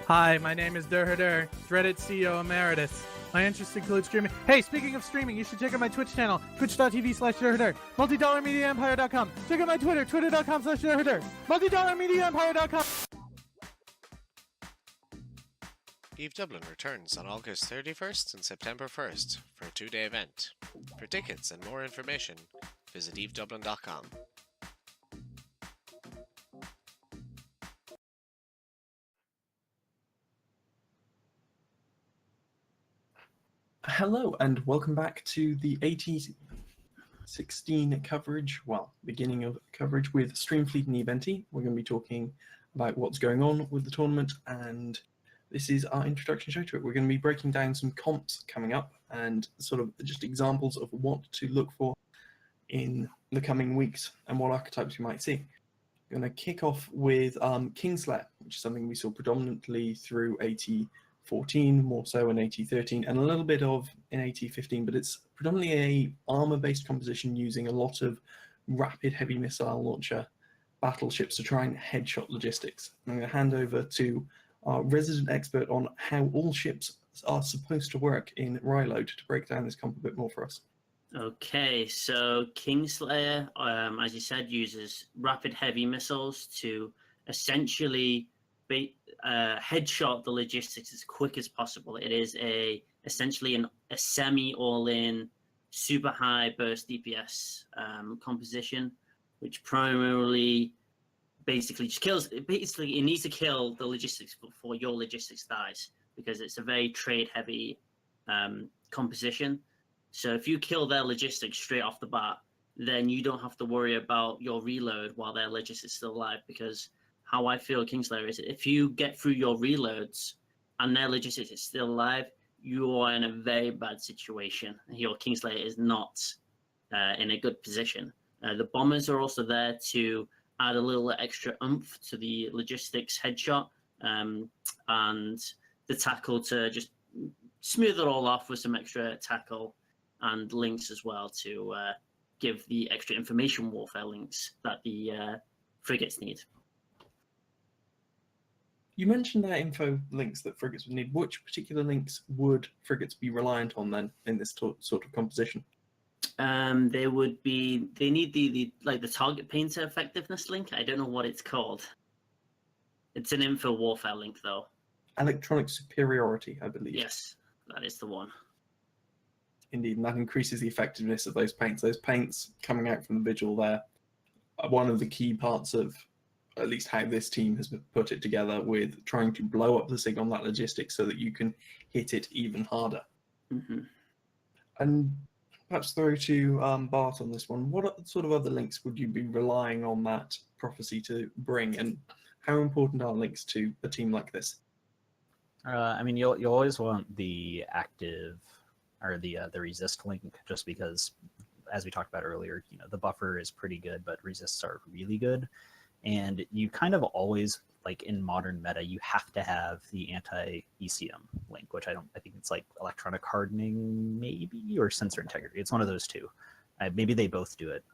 G: Hi, my name is Durhadur, Dreaded CEO Emeritus. My interests include streaming. Hey, speaking of streaming, you should check out my Twitch channel, twitch.tv/JerHerder, multidollarmediaempire.com. Check out my Twitter, twitter.com/JerHerder, multidollarmediaempire.com.
H: Eve Dublin returns on August 31st and September 1st for a 2-day event. For tickets and more information, visit evedublin.com.
B: Hello and welcome back to the AT16 coverage, well, beginning of coverage with Streamfleet and Eventi. We're going to be talking about what's going on with the tournament, and this is our introduction show to it. We're going to be breaking down some comps coming up and sort of just examples of what to look for in the coming weeks and what archetypes you might see. We're going to kick off with Kingslayer, which is something we saw predominantly through AT14, more so in AT13, and a little bit of in AT15, but it's predominantly a armor-based composition using a lot of rapid heavy missile launcher battleships to try and headshot logistics. I'm going to hand over to our resident expert on how all ships are supposed to work in Ryload to break down this comp a bit more for us.
E: Okay, so Kingslayer, as you said, uses rapid heavy missiles to essentially headshot the logistics as quick as possible. It is essentially a semi all-in, super high burst DPS composition, which primarily basically just kills. Basically, it needs to kill the logistics before your logistics dies, because it's a very trade heavy composition. So if you kill their logistics straight off the bat, then you don't have to worry about your reload while their logistics is still alive, because how I feel Kingslayer is, if you get through your reloads and their logistics is still alive, you are in a very bad situation. Your Kingslayer is not in a good position. The bombers are also there to add a little extra oomph to the logistics headshot, and the tackle to just smooth it all off with some extra tackle and links as well to give the extra information warfare links that the frigates need.
B: You mentioned that info links that frigates would need. Which particular links would frigates be reliant on then in this sort of composition?
E: They need the target painter effectiveness link. I don't know what it's called. It's an info warfare link though.
B: Electronic superiority, I believe.
E: Yes, that is the one.
B: Indeed, and that increases the effectiveness of those paints. Those paints coming out from the vigil there are one of the key parts of at least how this team has put it together, with trying to blow up the sig on that logistics so that you can hit it even harder.
E: Mm-hmm.
B: And perhaps throw to Bart on this one. What sort of other links would you be relying on that prophecy to bring, and how important are links to a team like this?
C: I mean, you'll always want the active or the resist link, just because, as we talked about earlier, the buffer is pretty good, but resists are really good. And you kind of always, like in modern meta, you have to have the anti-ECM link, which I think it's like electronic hardening maybe, or sensor integrity. It's one of those two. Maybe they both do it.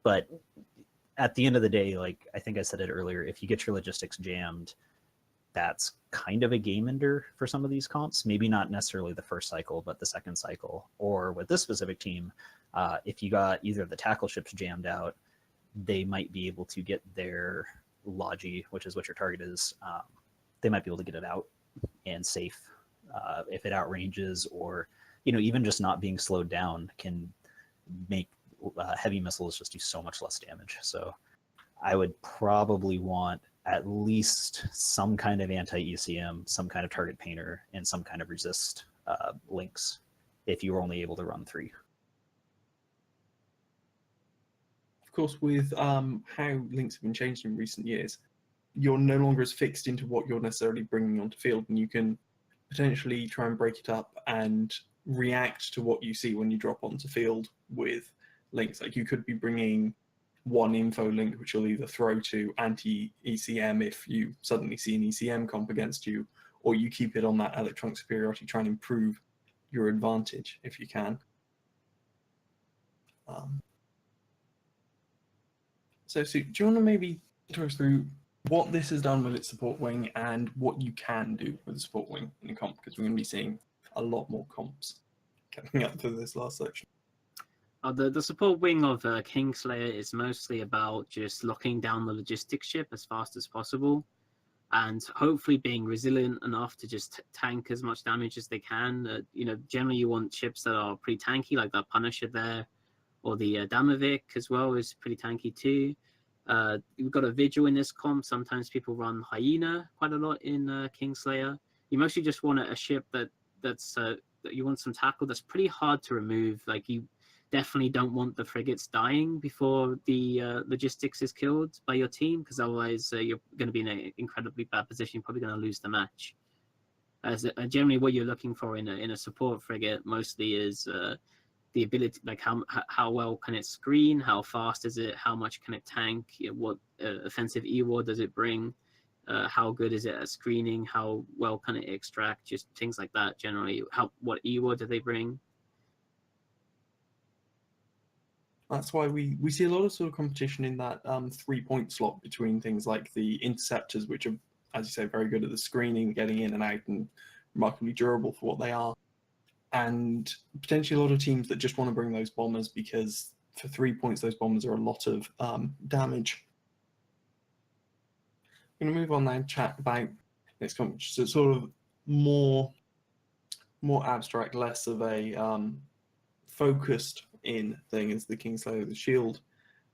C: But at the end of the day, like I think I said it earlier, if you get your logistics jammed, that's kind of a game ender for some of these comps. Maybe not necessarily the first cycle, but the second cycle. Or with this specific team, if you got either the tackle ships jammed out, they might be able to get their Logi, which is what your target is, they might be able to get it out and safe. If it outranges, or even just not being slowed down can make heavy missiles just do so much less damage. So I would probably want at least some kind of anti-ECM, some kind of target painter, and some kind of resist links if you were only able to run 3.
B: Of course, with how links have been changed in recent years, you're no longer as fixed into what you're necessarily bringing onto field, and you can potentially try and break it up and react to what you see when you drop onto field with links. Like you could be bringing one info link, which you'll either throw to anti-ECM if you suddenly see an ECM comp against you, or you keep it on that electronic superiority, try and improve your advantage if you can. So, Sue, do you want to maybe talk us through what this has done with its support wing and what you can do with the support wing in the comp? Because we're going to be seeing a lot more comps coming up for this last section.
D: The support wing of Kingslayer is mostly about just locking down the logistics ship as fast as possible, and hopefully being resilient enough to just tank as much damage as they can. Generally you want ships that are pretty tanky, like the Punisher there, or the Damavik as well is pretty tanky too. You've got a Vigil in this comp. Sometimes people run Hyena quite a lot in Kingslayer. You mostly just want a ship that you want some tackle that's pretty hard to remove. Like, you definitely don't want the frigates dying before the logistics is killed by your team, because otherwise you're going to be in an incredibly bad position. You're probably going to lose the match. As generally, what you're looking for in a support frigate mostly is the ability, like how well can it screen, how fast is it, how much can it tank, what offensive E-War does it bring, how good is it at screening, how well can it extract, just things like that. Generally, what E-War do they bring?
B: That's why we see a lot of sort of competition in that 3-point slot between things like the interceptors, which are, as you say, very good at the screening, getting in and out, and remarkably durable for what they are. And potentially a lot of teams that just want to bring those bombers, because for 3 points, those bombers are a lot of damage. I'm going to move on now and chat about next competition. So it's sort of more abstract, less of a focused in thing, is the Kingslayer, the Shield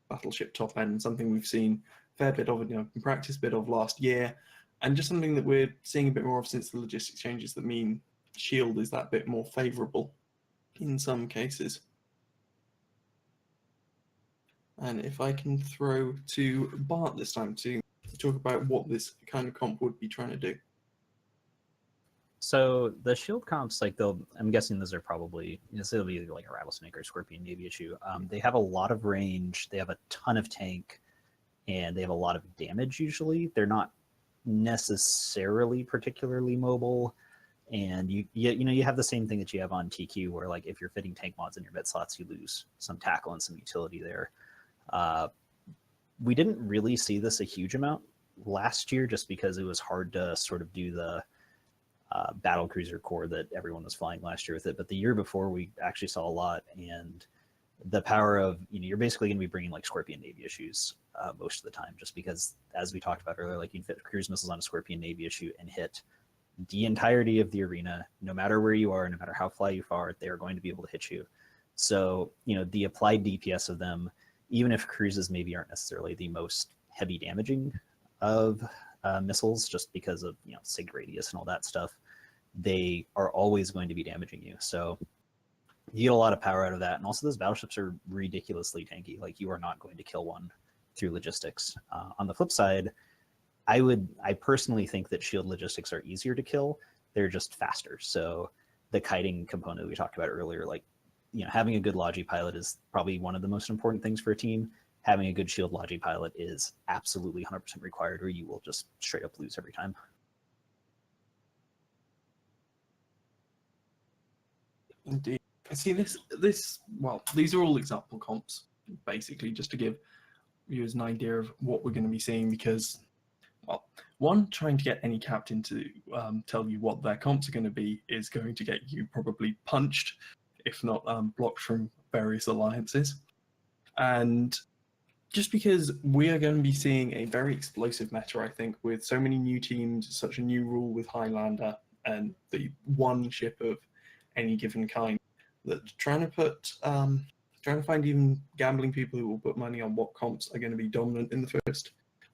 B: battleship top end, something we've seen a fair bit of, in practice, bit of last year, and just something that we're seeing a bit more of since the logistics changes that mean Shield is that bit more favourable in some cases. And if I can throw to Bart this time to talk about what this kind of comp would be trying to do.
C: So the shield comps, like I'm guessing those are probably, it'll be like a Rattlesnake or Scorpion Navy issue. They have a lot of range, they have a ton of tank, and they have a lot of damage usually. They're not necessarily particularly mobile, and you have the same thing that you have on TQ, where like if you're fitting tank mods in your bed slots, you lose some tackle and some utility there. We didn't really see this a huge amount last year, just because it was hard to sort of do the battle cruiser core that everyone was flying last year with it. But the year before, we actually saw a lot, and the power of, you're basically going to be bringing like Scorpion Navy issues most of the time, just because, as we talked about earlier, like you can fit cruise missiles on a Scorpion Navy issue and hit the entirety of the arena, no matter where you are, no matter how far you are, they are going to be able to hit you. So, the applied DPS of them, even if cruises maybe aren't necessarily the most heavy damaging of missiles, just because of sig radius and all that stuff, they are always going to be damaging you. So you get a lot of power out of that. And also those battleships are ridiculously tanky. Like, you are not going to kill one through logistics. On the flip side, I personally think that shield logistics are easier to kill. They're just faster. So the kiting component we talked about earlier, like, having a good Logi pilot is probably one of the most important things for a team. Having a good shield Logi pilot is absolutely 100% required, or you will just straight up lose every time.
B: Indeed. I see well, these are all example comps, basically, just to give viewers an idea of what we're going to be seeing, because, well, one, trying to get any captain to tell you what their comps are going to be is going to get you probably punched, if not blocked from various alliances. And just because we are going to be seeing a very explosive meta, I think, with so many new teams, such a new rule with Highlander, and the one ship of any given kind, that trying to find even gambling people who will put money on what comps are going to be dominant in the first,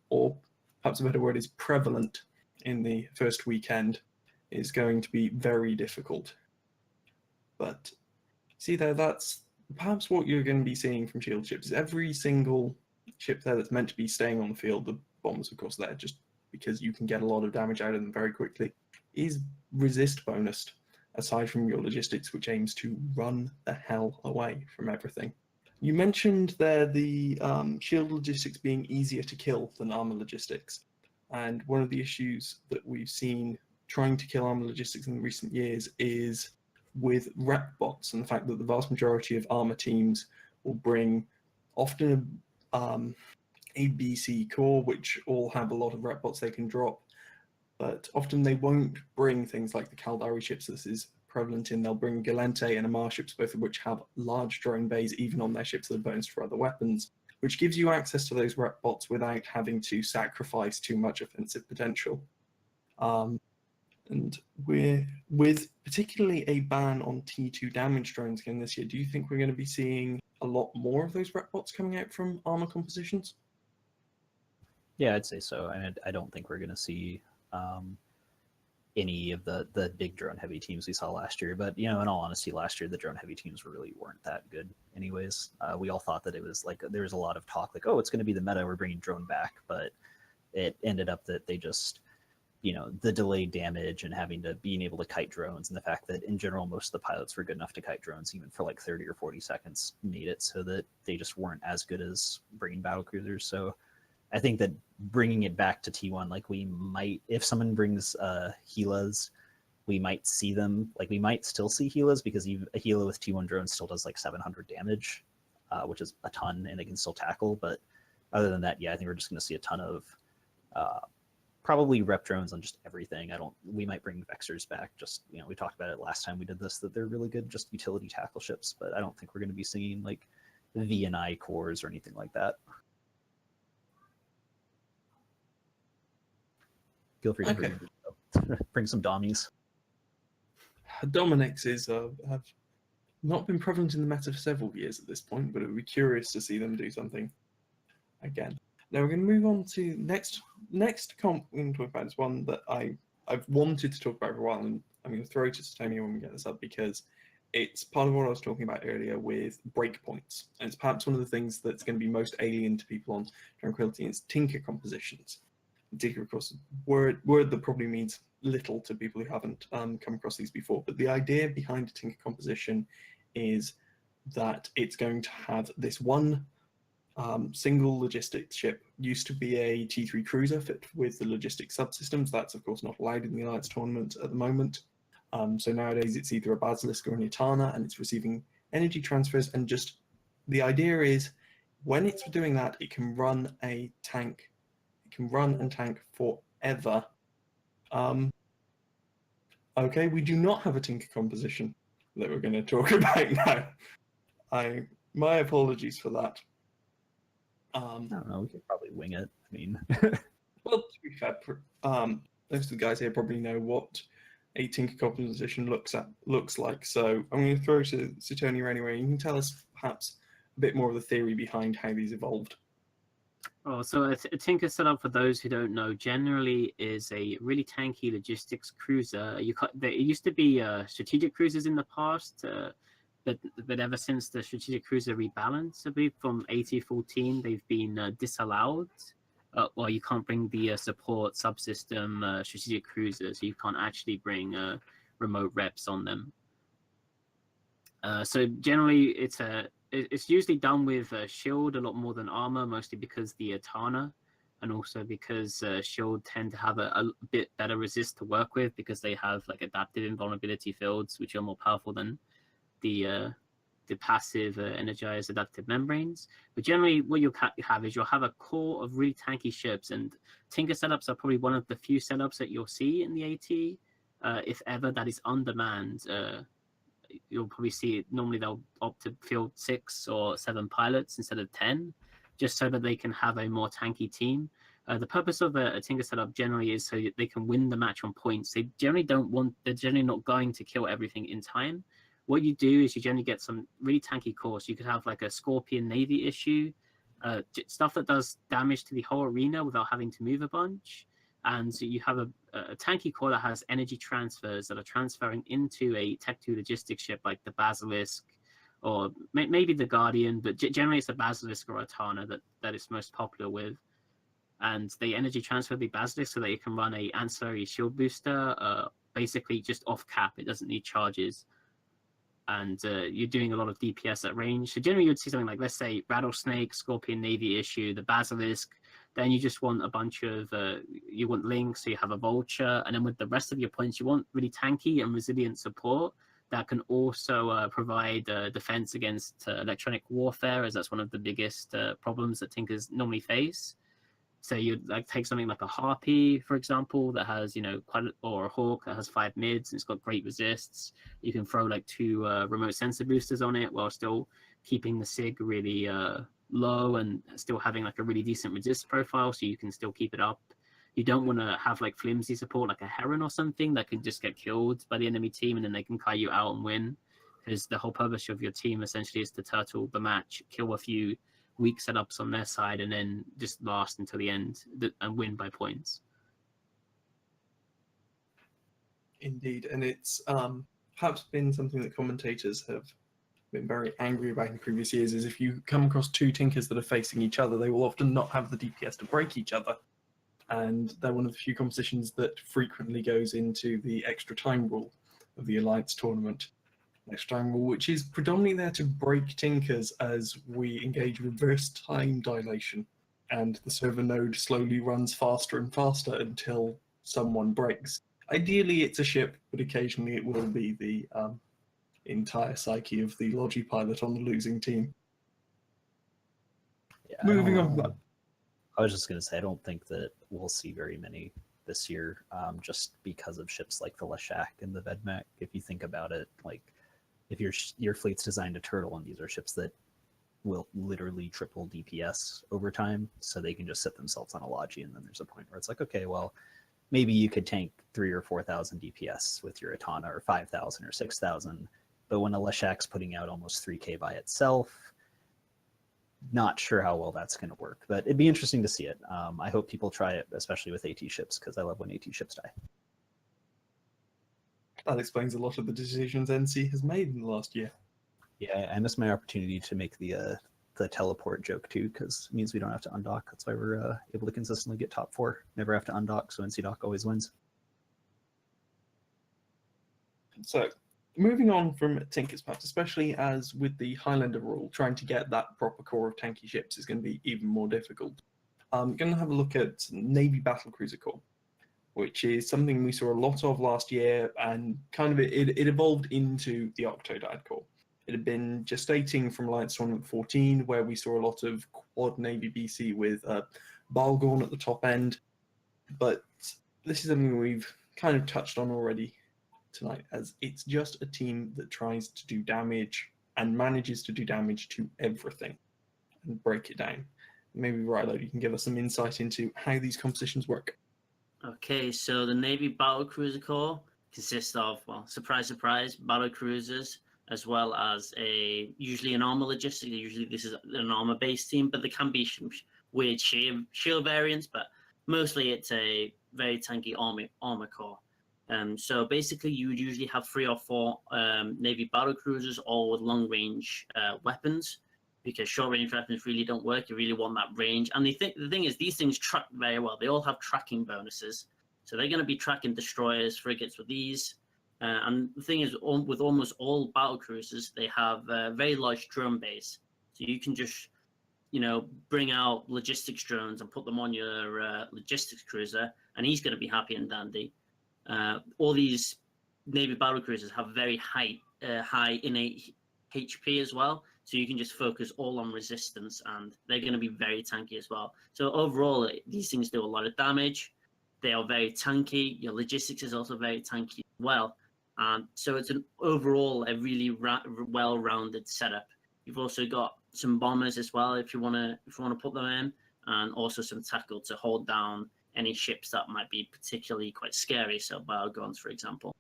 B: or perhaps a better word is prevalent in the first weekend, is going to be very difficult. But see there, that's perhaps what you're going to be seeing from shield ships. Every single ship there that's meant to be staying on the field, the bombers of course there, just because you can get a lot of damage out of them very quickly, is resist bonused, aside from your logistics, which aims to run the hell away from everything. You mentioned there the shield logistics being easier to kill than armor logistics, and one of the issues that we've seen trying to kill armor logistics in recent years is with rep bots, and the fact that the vast majority of armor teams will bring often a BC core, which all have a lot of rep bots they can drop, but often they won't bring things like the Caldari ships. This is prevalent in they'll bring Galente and Amar ships, both of which have large drone bays even on their ships that are bonus for other weapons, which gives you access to those rep bots without having to sacrifice too much offensive potential. And with particularly a ban on T2 damage drones again this year, do you think we're going to be seeing a lot more of those rep bots coming out from armor compositions?
C: Yeah, I'd say so. I mean, I don't think we're going to see any of the big drone heavy teams we saw last year. But, you know, in all honesty, last year the drone heavy teams really weren't that good anyways. We all thought that it was like, there was a lot of talk like, oh, it's going to be the meta, we're bringing drone back. But it ended up that they just, you know, the delayed damage and having to being able to kite drones, and the fact that in general most of the pilots were good enough to kite drones even for like 30 or 40 seconds made it so that they just weren't as good as bringing battle cruisers. So I think that bringing it back to T1, like we might, if someone brings Gilas, we might see them, like we might still see Gilas, because even a Gila with T1 drone still does like 700 damage, which is a ton, and they can still tackle. But other than that, yeah, I think we're just going to see a ton of probably rep drones on just everything. We might bring Vexers back. Just, you know, we talked about it last time we did this, that they're really good just utility tackle ships, but I don't think we're going to be seeing like VNI cores or anything like that. Feel free to bring some Dommies.
B: Dominixes have not been prevalent in the meta for several years at this point, but it would be curious to see them do something again. Now we're going to move on to next comp we're going to talk about is one that I've wanted to talk about for a while, and I'm going to throw to Tony when we get this up, because it's part of what I was talking about earlier with breakpoints. And it's perhaps one of the things that's going to be most alien to people on Tranquility is tinker compositions. Tinker, of course, word that probably means little to people who haven't come across these before. But the idea behind a tinker composition is that it's going to have this one single logistics ship. Used to be a T3 cruiser fit with the logistics subsystems. That's of course not allowed in the Alliance tournament at the moment. So nowadays it's either a Basilisk or an Etana, and it's receiving energy transfers. And just the idea is, when it's doing that, it can run a tank. It can run and tank forever. Okay, we do not have a tinker composition that we're going to talk about now. My apologies for that.
C: I don't know, we could probably wing it. I mean,
B: well, to be fair, most of the guys here probably know what a tinker composition looks like. So I'm going to throw to Tony anyway. You can tell us perhaps a bit more of the theory behind how these evolved.
D: Oh, so a tinker setup, for those who don't know, generally is a really tanky logistics cruiser. There used to be strategic cruisers in the past, but ever since the strategic cruiser rebalance, I believe from AT14, they've been disallowed. Well, you can't bring the support subsystem strategic cruisers, so you can't actually bring remote reps on them. So generally, it's usually done with shield a lot more than armor, mostly because the Etana, and also because shield tend to have a bit better resist to work with, because they have like adaptive invulnerability fields, which are more powerful than the passive energized adaptive membranes. But generally what you'll have is you'll have a core of really tanky ships, and tinker setups are probably one of the few setups that you'll see in the AT, if ever, that is undermanned. You'll probably see it, normally they'll opt to field 6 or 7 pilots instead of 10, just so that they can have a more tanky team. The purpose of a tinker setup generally is so they can win the match on points. They're generally not going to kill everything in time. What you do is you generally get some really tanky cores. You could have like a Scorpion Navy issue, stuff that does damage to the whole arena without having to move a bunch. And so you have a tanky core that has energy transfers that are transferring into a Tech 2 logistics ship like the Basilisk, or maybe the Guardian, but generally it's a Basilisk or Etana that is most popular with. And they energy transfer the Basilisk so that you can run a ancillary shield booster, basically just off cap. It doesn't need charges. And you're doing a lot of DPS at range. So generally you'd see something like, let's say, Rattlesnake, Scorpion Navy issue, the Basilisk. Then you just want a bunch of, you want links, so you have a Vulture. And then with the rest of your points, you want really tanky and resilient support that can also provide defense against electronic warfare, as that's one of the biggest problems that Tinkers normally face. So you'd like take something like a Harpy, for example, that has, or a Hawk that has 5 mids and it's got great resists. You can throw like 2 remote sensor boosters on it while still keeping the SIG really low and still having like a really decent resist profile, so you can still keep it up. You don't want to have like flimsy support like a Heron or something that could just get killed by the enemy team and then they can kite you out and win. Because the whole purpose of your team essentially is to turtle the match, kill a few weak setups on their side, and then just last until the end and win by points.
B: Indeed, and it's perhaps been something that commentators have been very angry about in previous years, is if you come across 2 Tinkers that are facing each other, they will often not have the DPS to break each other. And they're one of the few compositions that frequently goes into the extra time rule of the Alliance tournament. Extra time rule, which is predominantly there to break Tinkers as we engage reverse time dilation, and the server node slowly runs faster and faster until someone breaks. Ideally, it's a ship, but occasionally it will be the entire psyche of the Logi pilot on the losing team.
C: Yeah,
B: Moving on.
C: I was just going to say, I don't think that we'll see very many this year, just because of ships like the Leshak and the Vedmak. If you think about it, like if your fleet's designed to turtle, and these are ships that will literally triple DPS over time, so they can just sit themselves on a Logi, and then there's a point where it's like, okay, well, maybe you could tank 3,000 or 4,000 DPS with your Atana, or 5,000 or 6,000, but when a Leshak's putting out almost 3k by itself, not sure how well that's going to work, but it'd be interesting to see it. I hope people try it, especially with AT ships, because I love when AT ships die.
B: That explains a lot of the decisions NC has made in the last year.
C: Yeah, I missed my opportunity to make the teleport joke too, because it means we don't have to undock. That's why we're able to consistently get top 4. Never have to undock, so NC dock always wins.
B: So, moving on from Tinkers, perhaps, especially as with the Highlander rule, trying to get that proper core of tanky ships is going to be even more difficult. I'm going to have a look at Navy Battlecruiser Corps, which is something we saw a lot of last year, and kind of it evolved into the Octodad Corps. It had been gestating from Alliance Tournament 14, where we saw a lot of quad Navy BC with Balgorn at the top end, but this is something we've kind of touched on already tonight, as it's just a team that tries to do damage and manages to do damage to everything and break it down. Maybe Rilo, you can give us some insight into how these compositions work.
E: Okay, so the Navy Battlecruiser Corps consists of, well, surprise, surprise, battlecruisers, as well as usually an armor logistic. Usually this is an armor-based team, but there can be weird shield variants, but mostly it's a very tanky armor core. So basically, you would usually have 3 or 4 Navy battlecruisers, all with long-range weapons, because short-range weapons really don't work. You really want that range. And the thing is, these things track very well. They all have tracking bonuses. So they're going to be tracking destroyers, frigates with these. And the thing is, with almost all battlecruisers, they have a very large drone base. So you can just, bring out logistics drones and put them on your logistics cruiser, and he's going to be happy and dandy. All these Navy battlecruisers have very high innate HP as well, so you can just focus all on resistance, and they're going to be very tanky as well. So overall, these things do a lot of damage. They are very tanky. Your logistics is also very tanky as well. So it's overall a really well-rounded setup. You've also got some bombers as well if you want to put them in, and also some tackle to hold down any ships that might be particularly quite scary, so Biogons, for example.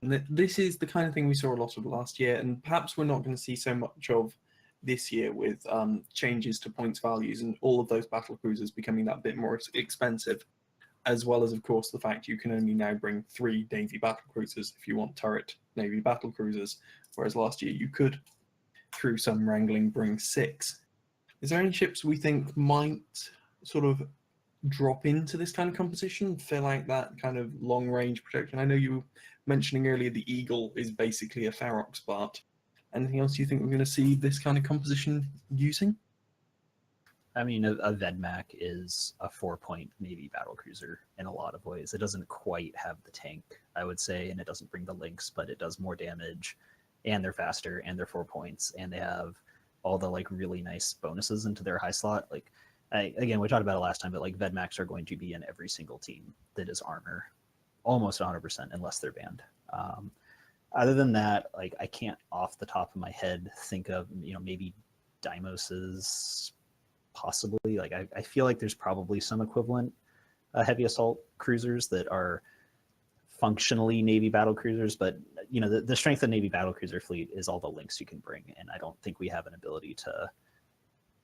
B: This is the kind of thing we saw a lot of last year, and perhaps we're not going to see so much of this year with changes to points values and all of those battle cruisers becoming that bit more expensive, as well as, of course, the fact you can only now bring 3 Navy battle cruisers if you want turret Navy battle cruisers, whereas last year you could, through some wrangling, bring 6. Is there any ships we think might sort of drop into this kind of composition, fill out that kind of long-range protection? I know you were mentioning earlier the Eagle is basically a Ferox Bart. Anything else you think we're going to see this kind of composition using?
C: I mean, a Vedmak is a 4-point Navy battlecruiser in a lot of ways. It doesn't quite have the tank, I would say, and it doesn't bring the links, but it does more damage, and they're faster, and they're 4 points, and they have all the like really nice bonuses into their high slot. Like again, we talked about it last time, but like Vedmax are going to be in every single team that is armor, almost 100% unless they're banned. Other than that, like I can't off the top of my head think of, you know, maybe Deimos's possibly. Like I feel like there's probably some equivalent heavy assault cruisers that are functionally Navy battle cruisers, but you know the strength of Navy battle cruiser fleet is all the links you can bring, and I don't think we have an ability to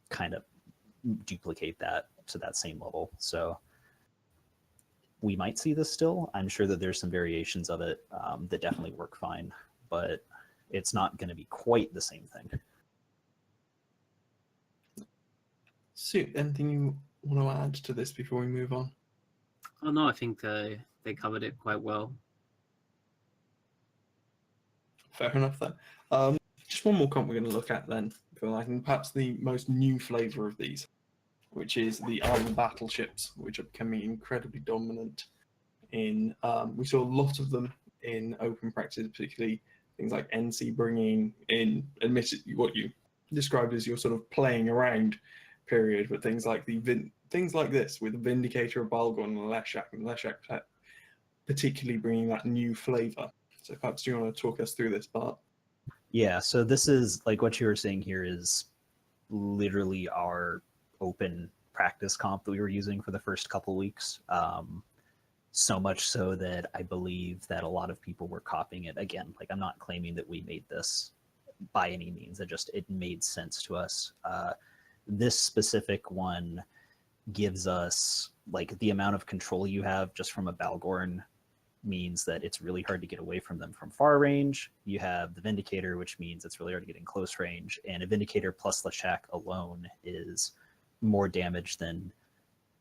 C: kind of duplicate that to that same level. So we might see this still. I'm sure that there's some variations of it that definitely work fine, but it's not going to be quite the same thing.
B: Sue, anything you want to add to this before we move on?
D: Oh no, I think they covered it quite well.
B: Fair enough then. Just one more comp we're going to look at then, Phil. I think perhaps the most new flavour of these, which is the armor battleships, which are becoming incredibly dominant in. We saw a lot of them in open practice, particularly things like NC bringing in, admittedly, what you described as your sort of playing around period, but things like things like this with Vindicator of Balgon and Leshak particularly bringing that new flavour. So perhaps do you want to talk us through this part?
C: Yeah, so this is like what you were saying here is literally our open practice comp that we were using for the first couple weeks. So much so that I believe that a lot of people were copying it. Again, like I'm not claiming that we made this by any means. It made sense to us. This specific one gives us like the amount of control you have just from a Balgorn means that it's really hard to get away from them from far range. You have the Vindicator, which means it's really hard to get in close range, and a Vindicator plus Leshak alone is more damage than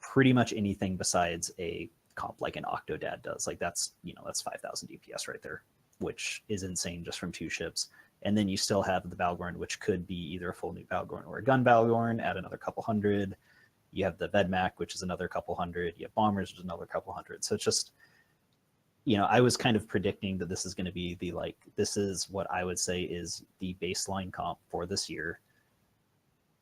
C: pretty much anything besides a comp like an Octodad does. Like that's 5,000 DPS right there, which is insane just from 2 ships. And then you still have the Balgorn, which could be either a full new Balgorn or a gun Balgorn at another couple hundred. You have the Vedmak, which is another couple hundred. You have Bombers, which is another couple hundred. So it's just, I was kind of predicting that this is going to be this is what I would say is the baseline comp for this year.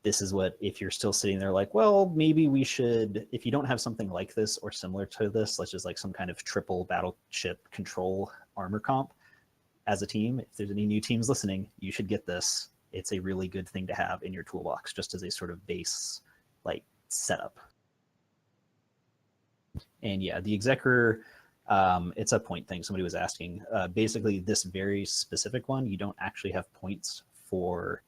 C: This is what, if you're still sitting there like, well, maybe we should, if you don't have something like this or similar to this, such as like some kind of triple battleship control armor comp as a team, if there's any new teams listening, you should get this. It's a really good thing to have in your toolbox, just as a sort of base like setup. And yeah, the Executor, it's a point thing. Somebody was asking. Basically, this very specific one, you don't actually have points for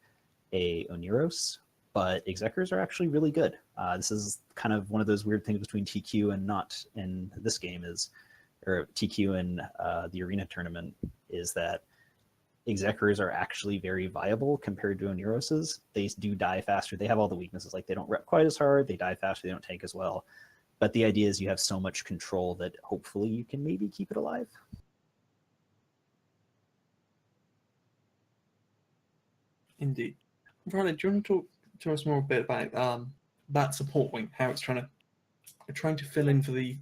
C: a Oniros, but Executors are actually really good. This is kind of one of those weird things between TQ and not in this game or TQ and the arena tournament, is that Executors are actually very viable compared to Oniroses. They do die faster. They have all the weaknesses, like they don't rep quite as hard, they die faster, they don't tank as well. But the idea is you have so much control that hopefully you can maybe keep it alive.
B: Indeed. Riley, do you want to talk to us more a bit about that support wing, how it's trying to fill in for the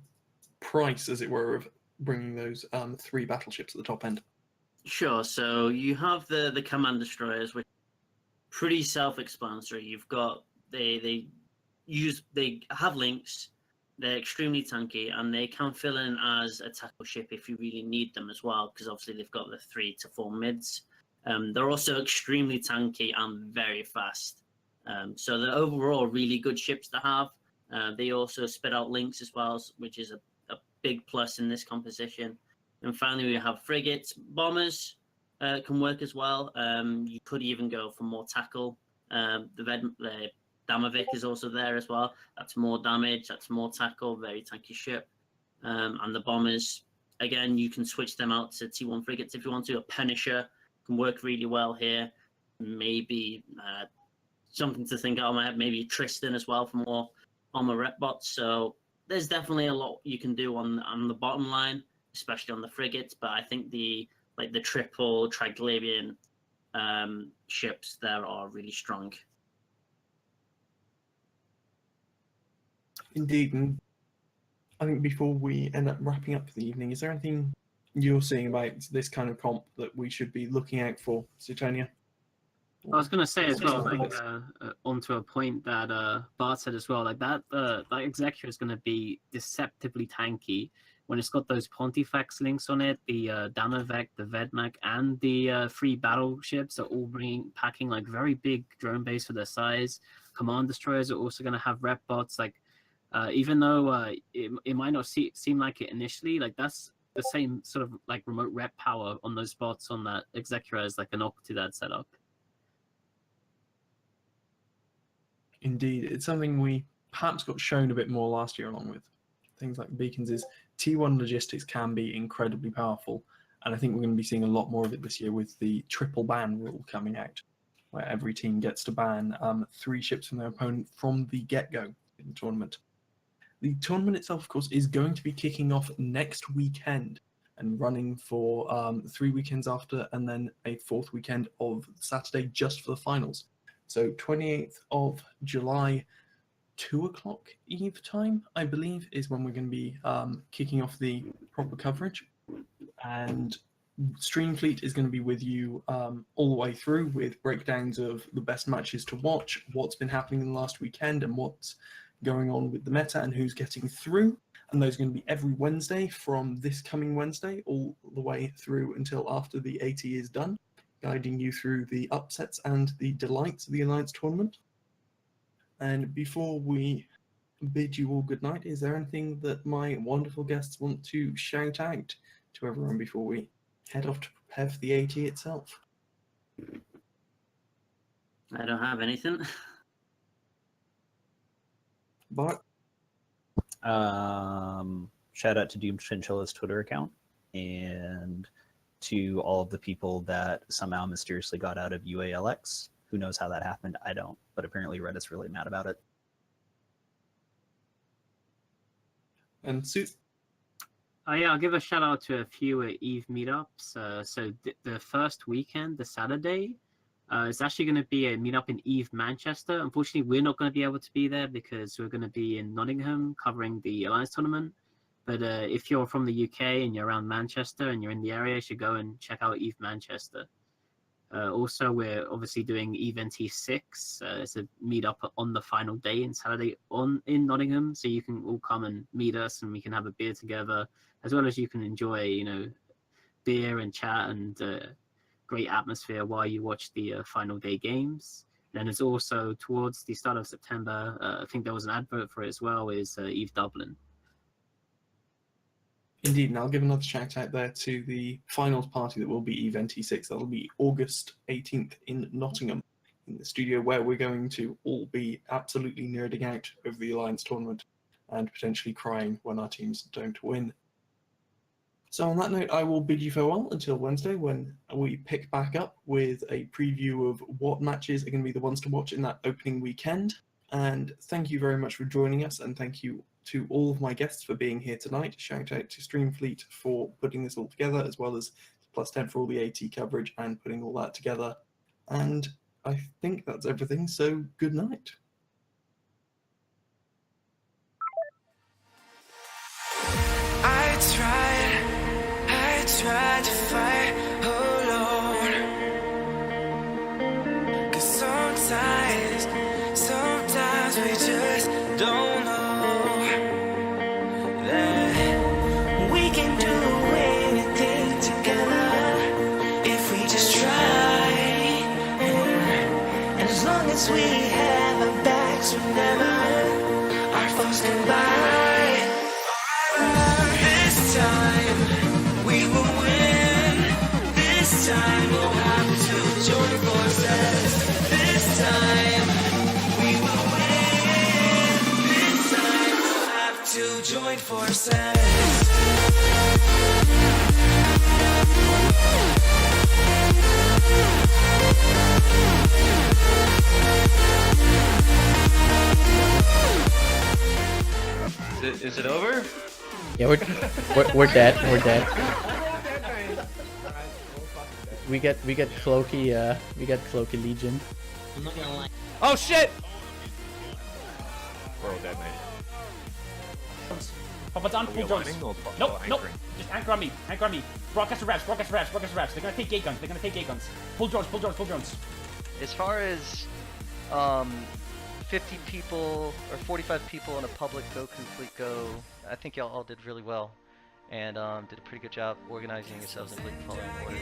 B: price, as it were, of bringing those 3 battleships at the top end?
E: Sure. So you have the command destroyers, which are pretty self-explanatory. You've got they have links. They're extremely tanky, and they can fill in as a tackle ship if you really need them as well, because obviously they've got the 3 to 4 mids. They're also extremely tanky and very fast. So they're overall really good ships to have. They also spit out links as well, which is a big plus in this composition. And finally, we have frigates. Bombers can work as well. You could even go for more tackle. The Damovic is also there as well. That's more damage, that's more tackle, very tanky ship. And the bombers, again, you can switch them out to T1 frigates if you want to. A Punisher can work really well here. Maybe something to think out of my head, maybe Tristan as well for more armor rep bots. So there's definitely a lot you can do on the bottom line, especially on the frigates. But I think the triple Triglavian ships there are really strong.
B: Indeed, and I think before we end up wrapping up for the evening, is there anything you're seeing about this kind of comp that we should be looking out for, Suetonia?
D: I was gonna say as well, like onto a point that Bart said as well, like that Executor is gonna be deceptively tanky when it's got those Pontifex links on it, the Damovec, the Vedmak, and the free battleships are all packing like very big drone base for their size. Command destroyers are also gonna have rep bots. Like even though it might not seem like it initially, like that's the same sort of like remote rep power on those bots on that Executor as like an Octodad setup.
B: Indeed, it's something we perhaps got shown a bit more last year along with things like beacons is T1 logistics can be incredibly powerful, and I think we're going to be seeing a lot more of it this year with the triple ban rule coming out, where every team gets to ban 3 ships from their opponent from the get-go in the tournament. The tournament itself, of course, is going to be kicking off next weekend and running for 3 weekends after, and then a 4th weekend of Saturday just for the finals. So 28th of July, 2 o'clock Eve time, I believe, is when we're going to be kicking off the proper coverage. And Streamfleet is going to be with you all the way through with breakdowns of the best matches to watch, what's been happening in the last weekend, and what's going on with the meta and who's getting through. And those are going to be every Wednesday from this coming Wednesday all the way through until after the AT is done, guiding you through the upsets and the delights of the Alliance tournament. And before we bid you all good night, is there anything that my wonderful guests want to shout out to everyone before we head off to prepare for the AT itself?
E: I don't have anything.
B: Bart?
C: Shout out to Doom Chinchilla's Twitter account and to all of the people that somehow mysteriously got out of UALX. Who knows how that happened? I don't. But apparently Reddit's really mad about it.
B: And Sue?
D: Yeah, I'll give a shout out to a few Eve meetups. So the first weekend, the Saturday, it's actually going to be a meetup in Eve, Manchester. Unfortunately, we're not going to be able to be there because we're going to be in Nottingham covering the Alliance tournament. But if you're from the UK and you're around Manchester and you're in the area, you should go and check out Eve Manchester. Also, we're obviously doing Eve NT6. It's a meetup on the final day in Saturday in Nottingham, so you can all come and meet us and we can have a beer together, as well as you can enjoy, beer and chat and great atmosphere while you watch the final day games. Then there's also towards the start of September, I think there was an advert for it as well, is Eve Dublin.
B: Indeed, and I'll give another shout out there to the finals party that will be Eve NT6. That'll be August 18th in Nottingham, in the studio where we're going to all be absolutely nerding out over the Alliance tournament and potentially crying when our teams don't win. So on that note, I will bid you farewell until Wednesday when we pick back up with a preview of what matches are going to be the ones to watch in that opening weekend. And thank you very much for joining us, and thank you to all of my guests for being here tonight. Shout out to Streamfleet for putting this all together, as well as Plus 10 for all the AT coverage and putting all that together. And I think that's everything, so good night.
I: I tried to fight alone, 'cause sometimes we just don't know that we can do anything together if we just try. And as long as we have our backs, whenever our foes can buy. This time we will win. This time we'll have to join forces. This time we will win. This time we'll have to join forces.
J: Is it over?
K: Yeah, we're dead. We're dead. We get Cloaky. We get Cloaky Legion.
J: I'm not gonna lie.
K: Oh shit!
J: We're all dead, mate.
L: Pop it on, full drones. Nope. Just anchor on me. Broadcaster reps. They're gonna take gate guns. Full drones.
M: As far as 50 people or 45 people in a public complete go, I think y'all all did really well and did a pretty good job organizing yourselves and following orders.